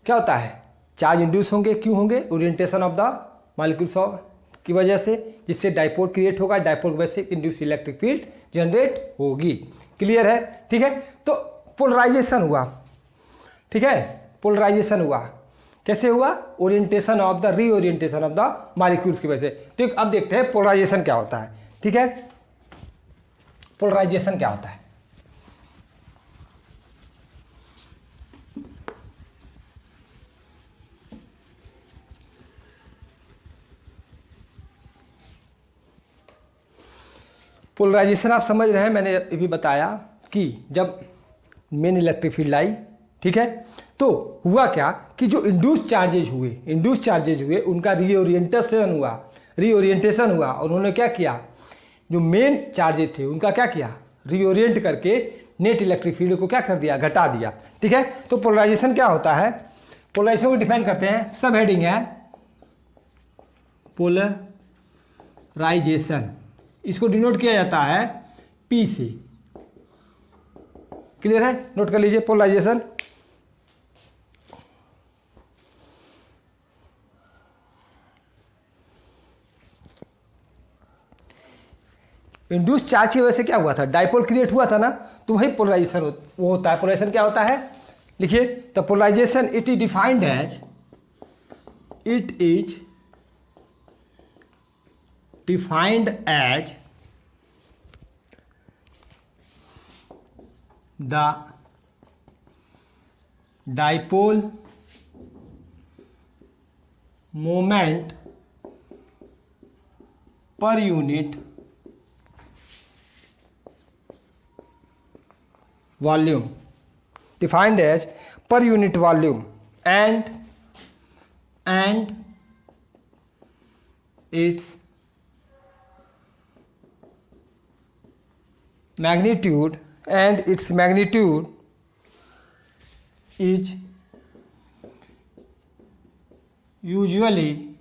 क्या होता है, चार्ज इंड्यूस होंगे, क्यों होंगे, ओरिएंटेशन ऑफ द मॉलिक्यूल्स की वजह से, जिससे डाइपोल क्रिएट होगा, डाइपोल की वजह से इंड्यूस इलेक्ट्रिक फील्ड जनरेट होगी, क्लियर है, ठीक है। तो पोलराइजेशन हुआ, ठीक है, पोलराइजेशन हुआ, कैसे हुआ, orientation of the reorientation of the molecules की वजह से। तो अब देखते हैं पोलराइजेशन क्या होता है, ठीक है, पोलराइजेशन क्या होता है। पोलराइजेशन आप समझ रहे हैं, मैंने ये भी बताया कि जब मेन इलेक्ट्रिक फील्ड आई, ठीक है, तो हुआ क्या कि जो इंड्यूस चार्जेज हुए उनका रीओरिएंटेशन हुआ, और उन्होंने क्या किया, जो मेन चार्जेज थे उनका क्या किया, रीओरिएंट करके नेट इलेक्ट्रिक फील्ड को क्या कर दिया, घटा दिया, ठीक है। तो पोलराइजेशन क्या होता है, पोलराइजेशन को डिफाइन करते हैं, सब हेडिंग है पोलराइजेशन, इसको डिनोट किया जाता है P से, क्लियर है, नोट कर लीजिए पोलराइजेशन। इंड्यूस चार्ज की वजह से क्या हुआ था, डाइपोल क्रिएट हुआ था ना, तो वही पोलराइजेशन वो होता है। पोलराइजेशन क्या होता है, लिखिए, the polarisation it is defined as, it is defined as the dipole moment per unit volume, defined as per unit volume, and its magnitude is usually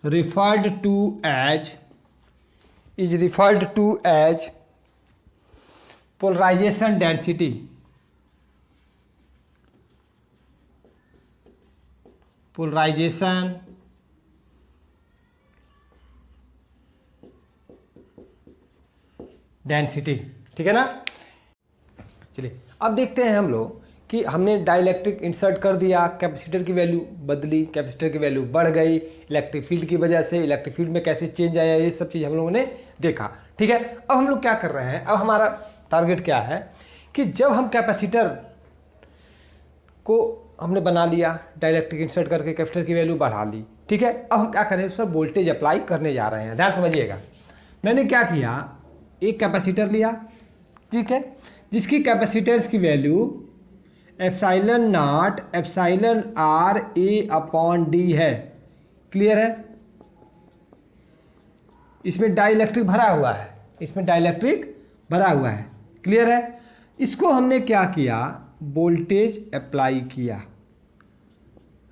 referred to as polarization density, polarization density, ठीक है ना। चलिए अब देखते हैं हम लोग कि हमने डाइलेक्ट्रिक इंसर्ट कर दिया, कैपेसिटर की वैल्यू बदली, कैपेसिटर की वैल्यू बढ़ गई इलेक्ट्रिक फील्ड की वजह से, इलेक्ट्रिक फील्ड में कैसे चेंज आया, ये सब चीज़ हम लोगों ने देखा। ठीक है, अब हम लोग क्या कर रहे हैं, अब हमारा टारगेट क्या है कि जब हम कैपेसिटर को हमने बना लिया, डाइलेक्ट्रिक इंसर्ट करके कैपेसिटर की वैल्यू बढ़ा ली, ठीक है, अब हम क्या करें, उस पर वोल्टेज अप्लाई करने जा रहे हैं। ध्यान समझिएगा, मैंने क्या किया, एक कैपेसिटर लिया, ठीक है, जिसकी कैपेसिटेंस की value epsilon naught epsilon r a upon d है। क्लियर है, इसमें डाइलेक्ट्रिक भरा हुआ है, इसमें डाइलेक्ट्रिक भरा हुआ है। क्लियर है, इसको हमने क्या किया, वोल्टेज अप्लाई किया,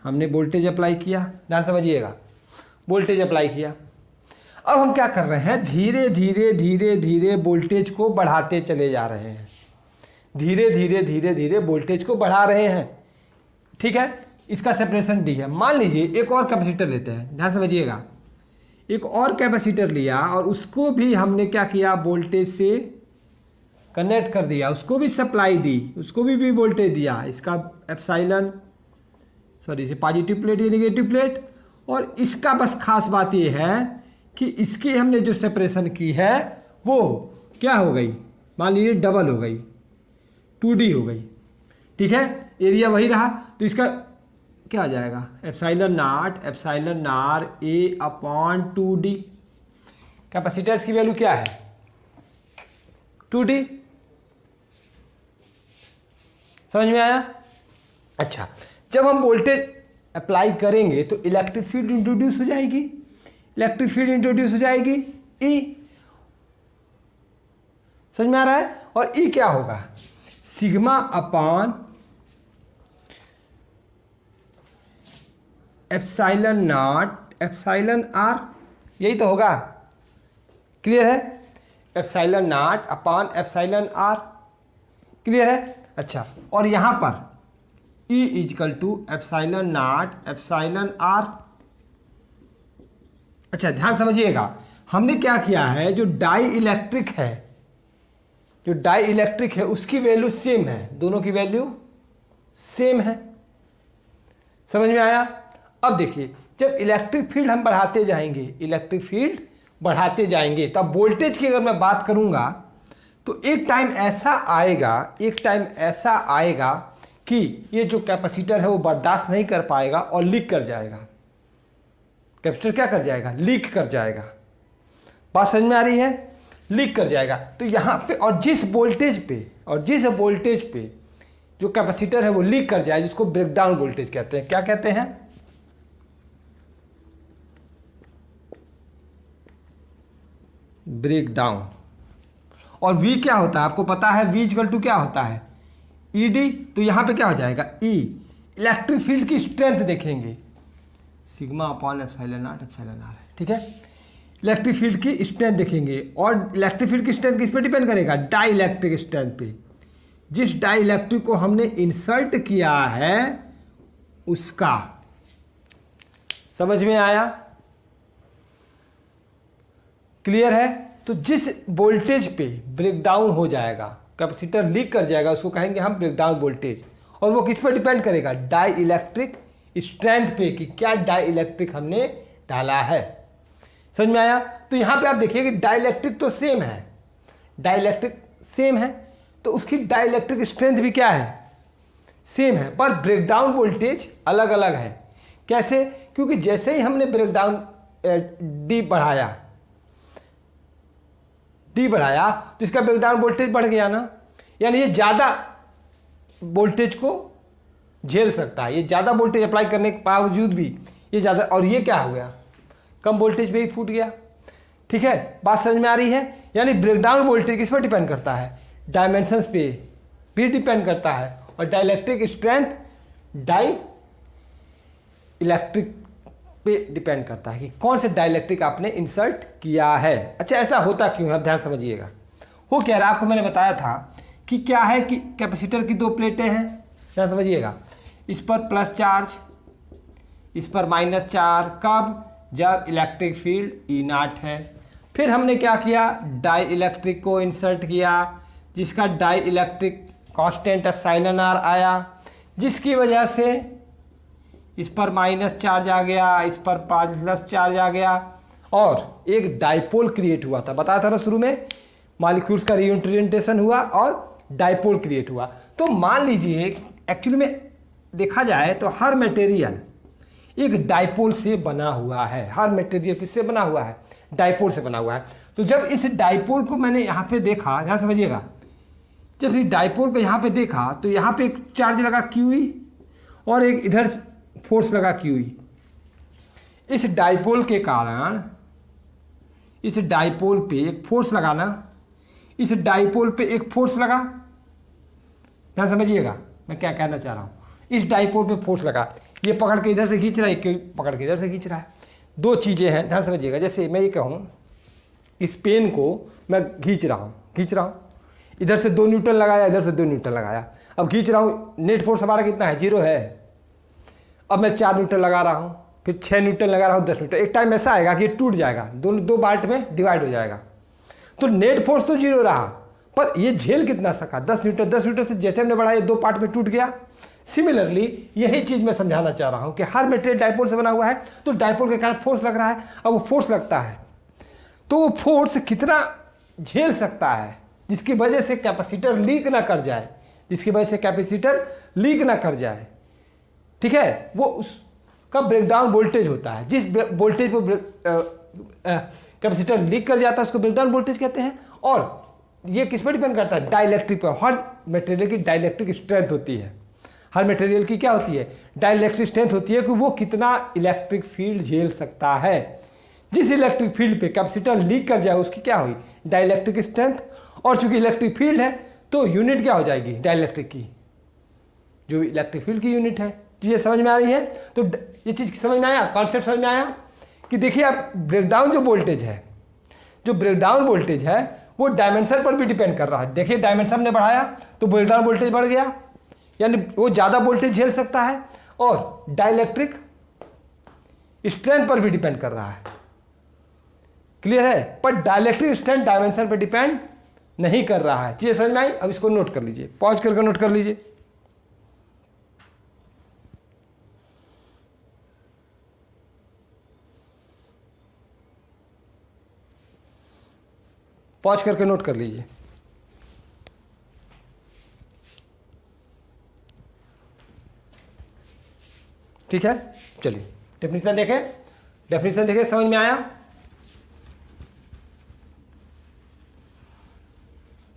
हमने वोल्टेज अप्लाई किया। ध्यान समझिएगा, वोल्टेज अप्लाई किया। अब हम क्या कर रहे हैं, धीरे धीरे धीरे धीरे वोल्टेज को बढ़ाते चले जा रहे हैं, धीरे धीरे धीरे धीरे वोल्टेज को बढ़ा रहे हैं। ठीक है, इसका सेपरेशन डी है। मान लीजिए एक और कैपेसिटर लेते हैं, ध्यान समझिएगा, एक और कैपेसिटर लिया और उसको भी हमने क्या किया, वोल्टेज से कनेक्ट कर दिया, उसको भी सप्लाई दी, उसको भी वोल्टेज दिया। इसका एप्सिलॉन इसे पॉजिटिव प्लेट या नेगेटिव प्लेट, और इसका बस खास बात ये है कि इसकी हमने जो सेपरेशन की है वो क्या हो गई, मान लीजिए डबल हो गई, 2D हो गई। ठीक है, एरिया वही रहा, तो इसका क्या आ जाएगा, epsilon naught epsilon r a upon 2D। Capacitors की वैल्यू क्या है, 2D। समझ में आया? अच्छा, जब हम वोल्टेज अप्लाई करेंगे तो इलेक्ट्रिक फील्ड इंट्रोड्यूस हो जाएगी, इलेक्ट्रिक फील्ड इंट्रोड्यूस हो जाएगी, ई। समझ में आ रहा है? और ई क्या होगा, sigma upon epsilon naught epsilon r, यही तो होगा। क्लियर है, epsilon naught upon epsilon r. Clear है? अच्छा, और यहां पर E equal to epsilon naught epsilon r. अच्छा, ध्यान समझिएगा, हमने क्या किया है, जो डाई इलेक्ट्रिक है, जो डाई इलेक्ट्रिक है उसकी वैल्यू सेम है, दोनों की वैल्यू सेम है। समझ में आया? अब देखिए, जब इलेक्ट्रिक फील्ड हम बढ़ाते जाएंगे, इलेक्ट्रिक फील्ड बढ़ाते जाएंगे, तब वोल्टेज की अगर मैं बात करूंगा तो एक टाइम ऐसा आएगा, एक टाइम ऐसा आएगा कि ये जो कैपेसिटर है वो बर्दाश्त नहीं कर पाएगा और लीक कर जाएगा। कैपेसिटर क्या कर जाएगा, लीक कर जाएगा। बात समझ में आ रही है? लीक कर जाएगा। तो यहाँ पे और जिस वोल्टेज पे जो कैपेसिटर है वो लीक कर जाए, जिसको ब्रेकडाउन वोल्टेज कहते हैं। क्या कहते हैं? ब्रेकडाउन। और V क्या होता है, आपको पता है, V इक्वल टू क्या होता है, ED। तो यहाँ पे क्या हो जाएगा, E। इलेक्ट्रिक फील्ड की स्ट्रेंथ देखेंगे, sigma upon epsilon naught epsilon r है। ठीक है, इलेक्ट्रिक फील्ड की स्ट्रेंथ देखेंगे, और इलेक्ट्रिक फील्ड की स्ट्रेंथ किस पे डिपेंड करेगा, डाई इलेक्ट्रिक स्ट्रेंथ पे। जिस डाई इलेक्ट्रिक को हमने इंसर्ट किया है उसका। समझ में आया? क्लियर है? तो जिस वोल्टेज पे ब्रेकडाउन हो जाएगा, कैपेसिटर लीक कर जाएगा, उसको कहेंगे हम ब्रेकडाउन वोल्टेज। और वो किस पर डिपेंड करेगा, डाई इलेक्ट्रिक स्ट्रेंथ पे, कि क्या डाई इलेक्ट्रिक हमने डाला है। समझ में आया? तो यहां पे आप देखिए कि डाई इलेक्ट्रिक तो सेम है, डाई इलेक्ट्रिक सेम है, तो उसकी डाई इलेक्ट्रिक स्ट्रेंथ भी क्या है, सेम है, पर ब्रेकडाउन वोल्टेज अलग अलग है। कैसे? क्योंकि जैसे ही हमने ब्रेकडाउन डी बढ़ाया तो इसका ब्रेकडाउन वोल्टेज बढ़ गया ना, यानी ये ज़्यादा वोल्टेज को झेल सकता है, ये ज़्यादा वोल्टेज अप्लाई करने के बावजूद भी ये ज़्यादा, और ये क्या हो गया, कम वोल्टेज पे ही फूट गया। ठीक है, बात समझ में आ रही है? यानी ब्रेकडाउन वोल्टेज किस पर डिपेंड करता है, डायमेंशंस पे भी डिपेंड करता है, और डाइलेक्ट्रिक स्ट्रेंथ डाई इलेक्ट्रिक पे डिपेंड करता है कि कौन से डाइलेक्ट्रिक आपने इंसर्ट किया है। अच्छा, ऐसा होता क्यों है, आप ध्यान समझिएगा। हो क्या रहा, आपको मैंने बताया था कि क्या है कि कैपेसिटर की दो प्लेटें हैं। ध्यान समझिएगा, इस पर प्लस चार्ज, इस पर माइनस चार्ज। कब? जब इलेक्ट्रिक फील्ड E0 है। फिर हमने क्या किया, डाई इलेक्ट्रिक को इंसर्ट किया, जिसका dielectric constant epsilon r आया, जिसकी वजह से इस पर माइनस चार्ज आ गया, इस पर प्लस चार्ज आ गया और एक डाइपोल क्रिएट हुआ था। बताया था ना शुरू में, मॉलिक्यूल्स का रीओरिएंटेशन हुआ और डाइपोल क्रिएट हुआ। तो मान लीजिए एक्चुअली में देखा जाए तो हर मटेरियल एक डाइपोल से बना हुआ है। हर मटेरियल किससे बना हुआ है? डाइपोल से बना हुआ है। तो जब इस डाइपोल को मैंने यहाँ पे देखा, ध्यान समझिएगा, जब इस डाइपोल को यहाँ पे देखा तो यहाँ पे एक चार्ज लगा क्यूई और एक इधर फोर्स लगा क्यूई। इस डाइपोल के कारण इस डाइपोल पे एक फोर्स लगा ना, इस डाइपोल पे एक फोर्स लगा, ध्यान समझिएगा मैं क्या कहना चाह रहा हूँ। इस डाइपोल पे फोर्स लगा, ये पकड़ के इधर से खींच रहा है, क्यों पकड़ के इधर से खींच रहा है। दो चीज़ें हैं, ध्यान समझिएगा। जैसे मैं ये कहूँ इस पेन को मैं खींच रहा हूँ, इधर से 2 न्यूटन लगाया, इधर से 2 न्यूटन लगाया, अब खींच रहा हूँ, नेट फोर्स हमारा कितना है? 0 है। अब मैं 4 न्यूटन लगा रहा हूँ, फिर 6 न्यूटन लगा रहा हूँ, 10 न्यूटन, एक टाइम ऐसा आएगा कि ये टूट जाएगा, दोनों 2 पार्ट में डिवाइड हो जाएगा। तो नेट फोर्स तो 0 रहा, पर ये झेल कितना सका? 10 न्यूटन। 10 न्यूटन से जैसे हमने बढ़ाया 2 पार्ट में टूट गया। सिमिलरली यही चीज़ मैं समझाना चाह रहा हूँ कि हर मटेरियल डाइपोल से बना हुआ है, तो डाइपोल के कारण फोर्स लग रहा है। अब वो फोर्स लगता है तो वो फोर्स कितना झेल सकता है, जिसकी वजह से कैपेसिटर लीक ना कर जाए, ठीक है। वो उसका ब्रेकडाउन वोल्टेज होता है। जिस वोल्टेज पर कैपेसिटर लीक कर जाता है उसको ब्रेकडाउन वोल्टेज कहते हैं। और ये किस पर डिपेंड करता है? डाइलेक्ट्रिक पर। हर मटेरियल की डाइलेक्ट्रिक स्ट्रेंथ होती है। हर मटेरियल की क्या होती है? डाइलेक्ट्रिक स्ट्रेंथ होती है कि वो कितना इलेक्ट्रिक फील्ड झेल सकता है। जिस इलेक्ट्रिक फील्ड पे कैपेसिटर लीक कर जाए उसकी क्या हुई? Dielectric strength. और चूंकि इलेक्ट्रिक फील्ड है तो यूनिट क्या हो जाएगी? डाइलेक्ट्रिक की, जो इलेक्ट्रिक फील्ड की यूनिट है। चीज़ें समझ में आ रही है? तो ये चीज़ समझ में आया, कॉन्सेप्ट समझ में आया कि देखिए आप ब्रेकडाउन जो ब्रेकडाउन वोल्टेज है वो डायमेंशन पर भी डिपेंड कर रहा है। देखिए डायमेंशन ने बढ़ाया तो ब्रेकडाउन वोल्टेज बढ़ गया, यानी वो ज़्यादा वोल्टेज झेल सकता है। और डाइलेक्ट्रिक स्ट्रेंथ पर भी डिपेंड कर रहा है। क्लियर है? पर डाइलेक्ट्रिक स्ट्रेंथ डायमेंशन पर डिपेंड नहीं कर रहा है। चीज़ें समझ में आई? अब इसको नोट कर लीजिए, पॉज करके नोट कर लीजिए। पॉज करके नोट कर लीजिए। ठीक है, चलिए डेफिनेशन देखें, समझ में आया?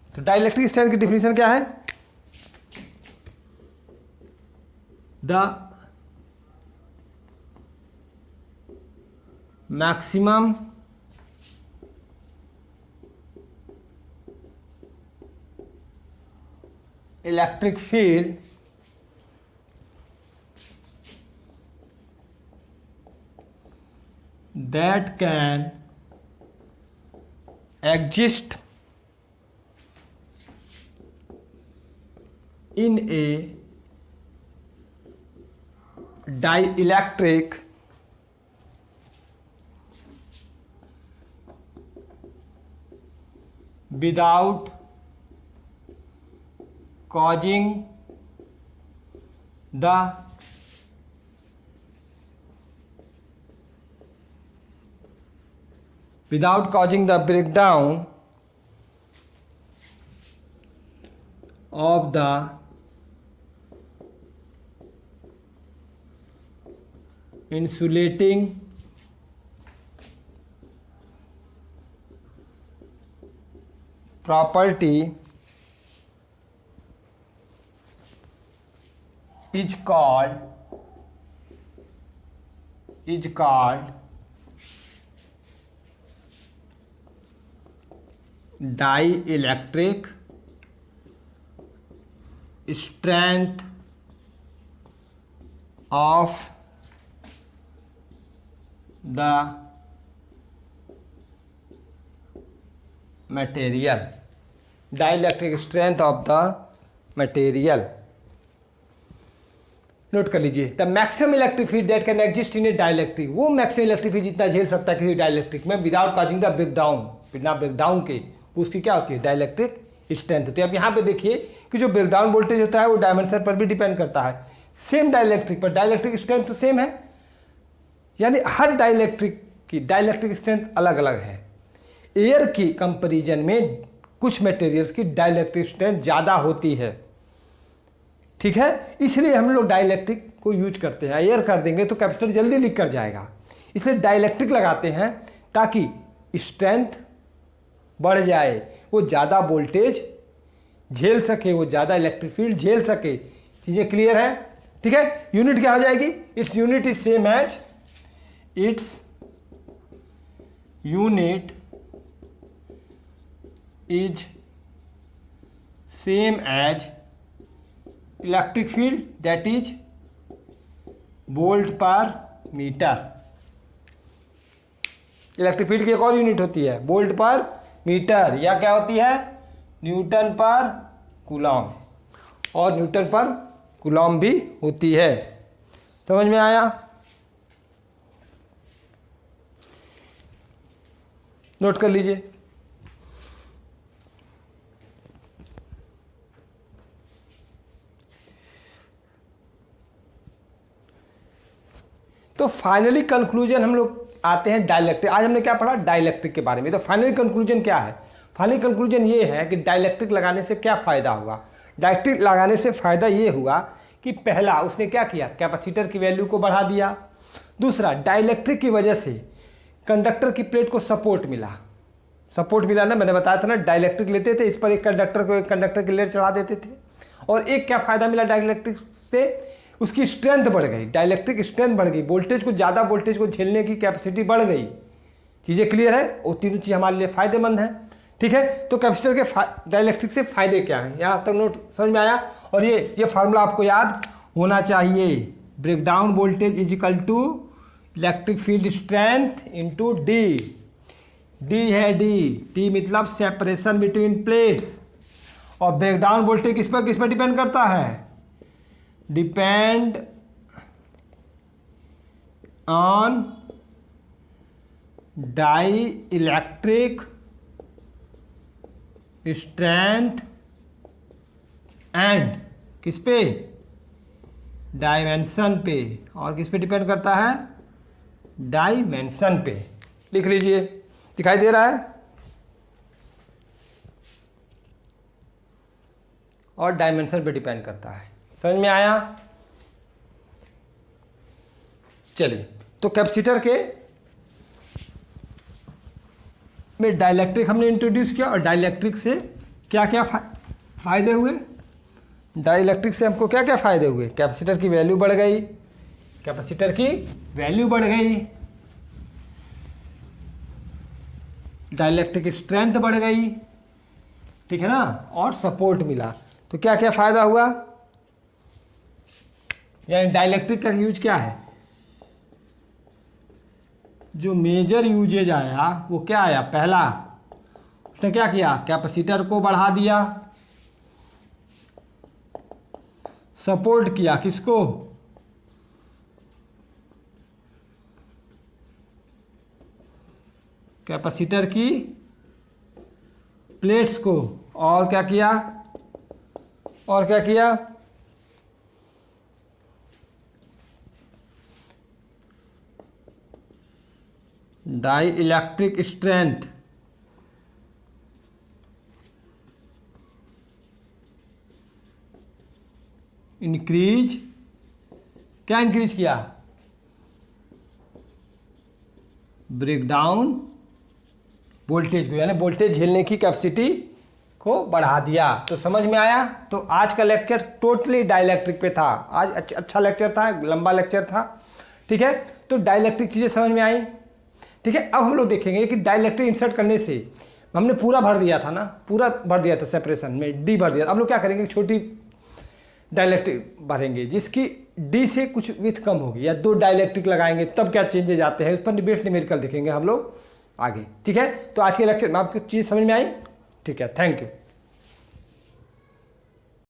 तो डाइलेक्ट्रिक स्ट्रेंथ की डेफिनेशन क्या है? The maximum electric field that can exist in a dielectric without causing the breakdown of the insulating property is called dielectric strength of the material. Dielectric strength of the material. Note कर लीजिए, the maximum electric field that can exist in a dielectric, वो maximum electric field जितना झेल सकता है किसी dielectric में without causing the breakdown, बिना ब्रेकडाउन के, उसकी क्या होती है? डाइलेक्ट्रिक स्ट्रेंथ होती है। अब यहाँ पे देखिए कि जो ब्रेकडाउन वोल्टेज होता है वो डायमेंशन पर भी डिपेंड करता है, सेम डाइलेक्ट्रिक पर, डाइलेक्ट्रिक स्ट्रेंथ तो सेम है, यानी हर डाइलेक्ट्रिक की डाइलेक्ट्रिक स्ट्रेंथ अलग अलग है। एयर की कंपैरिजन में कुछ मटेरियल्स की डाइलेक्ट्रिक स्ट्रेंथ ज़्यादा होती है, ठीक है, इसलिए हम लोग डाइलेक्ट्रिक को यूज करते हैं। एयर कर देंगे तो कैपेसिटर जल्दी लीक कर जाएगा, इसलिए डाइलेक्ट्रिक लगाते हैं ताकि स्ट्रेंथ बढ़ जाए, वो ज़्यादा वोल्टेज झेल सके, वो ज़्यादा इलेक्ट्रिक फील्ड झेल सके। चीज़ें क्लियर है, ठीक है। यूनिट क्या हो जाएगी, its unit is same as, its unit is same as electric field that is volt per metre. Electric field की एक और यूनिट होती है वोल्ट पर मीटर, या क्या होती है, न्यूटन पर कूलॉम, और न्यूटन पर कूलॉम भी होती है। समझ में आया, नोट कर लीजिए। तो फाइनली कंक्लूजन हम लोग आते हैं डाइलेक्ट्रिक। आज हमने क्या पढ़ा, डाइलेक्ट्रिक के बारे में। तो फाइनली कंक्लूजन क्या है, फाइनली कंक्लूजन ये है कि डाइलेक्ट्रिक लगाने से क्या फ़ायदा हुआ। डाइलेक्ट्रिक लगाने से फ़ायदा ये हुआ कि पहला उसने क्या किया, कैपेसिटर की वैल्यू को बढ़ा दिया। दूसरा, डाइलेक्ट्रिक की वजह से कंडक्टर की प्लेट को सपोर्ट मिला। सपोर्ट मिला ना, मैंने बताया था ना, डाइलेक्ट्रिक लेते थे, इस पर एक कंडक्टर को एक कंडक्टर की लेयर चढ़ा देते थे, और एक क्या फ़ायदा मिला डाइलेक्ट्रिक से, उसकी स्ट्रेंथ बढ़ गई, डाइलेक्ट्रिक स्ट्रेंथ बढ़ गई, वोल्टेज को ज़्यादा वोल्टेज को झेलने की कैपेसिटी बढ़ गई। चीज़ें क्लियर है, वो तीनों चीज़ हमारे लिए फ़ायदेमंद है, ठीक है। तो कैपेसिटर के डाइलेक्ट्रिक से फ़ायदे क्या हैं, यहाँ तक नोट समझ में आया। और ये फार्मूला आपको याद होना चाहिए, breakdown voltage is equal to electric field strength into d. D है डी मतलब सेपरेशन बिटवीन प्लेट्स, और ब्रेकडाउन वोल्टेज किस पर डिपेंड करता है, depend on dielectric strength and किस पे, डायमेंशन पे, और किस पे डिपेंड करता है, डायमेंशन पे। लिख लीजिए, दिखाई दे रहा है, और डायमेंशन पे डिपेंड करता है। समझ में आया, चलिए। तो कैपेसिटर के में डाइलेक्ट्रिक हमने इंट्रोड्यूस किया, और डाइलेक्ट्रिक से क्या क्या फायदे हुए, डाइलेक्ट्रिक से हमको क्या क्या फायदे हुए, कैपेसिटर की वैल्यू बढ़ गई, कैपेसिटर की वैल्यू बढ़ गई, डाइलेक्ट्रिक स्ट्रेंथ बढ़ गई, ठीक है ना, और सपोर्ट मिला। तो क्या क्या फायदा हुआ, यानी डाइलेक्ट्रिक का यूज क्या है, जो मेजर यूजेज आया वो क्या आया, पहला उसने क्या किया, कैपेसिटर को बढ़ा दिया, सपोर्ट किया किसको, कैपेसिटर की प्लेट्स को, और क्या किया, और क्या किया, डाई इलेक्ट्रिक स्ट्रेंथ इंक्रीज, क्या इंक्रीज किया, ब्रेकडाउन वोल्टेज को, यानी वोल्टेज झेलने की कैपेसिटी को बढ़ा दिया। तो समझ में आया। तो आज का लेक्चर टोटली डाइलेक्ट्रिक पे था। आज अच्छा लेक्चर था, लंबा लेक्चर था, ठीक है। तो डाइलेक्ट्रिक चीज़ें समझ में आई, ठीक है। अब हम लोग देखेंगे कि डाइलेक्ट्रिक इंसर्ट करने से हमने पूरा भर दिया था ना, पूरा भर दिया था सेपरेशन में, डी भर दिया। अब लोग क्या करेंगे, छोटी डाइलेक्ट्रिक भरेंगे जिसकी डी से कुछ विथ कम होगी, या दो डाइलेक्ट्रिक लगाएंगे, तब क्या चेंजेज आते हैं, उस पर डिबेट न्यूमेरिकल देखेंगे हम लोग आगे, ठीक है। तो आज के लेक्चर में आपको चीज़ समझ में आई, ठीक है। Thank you.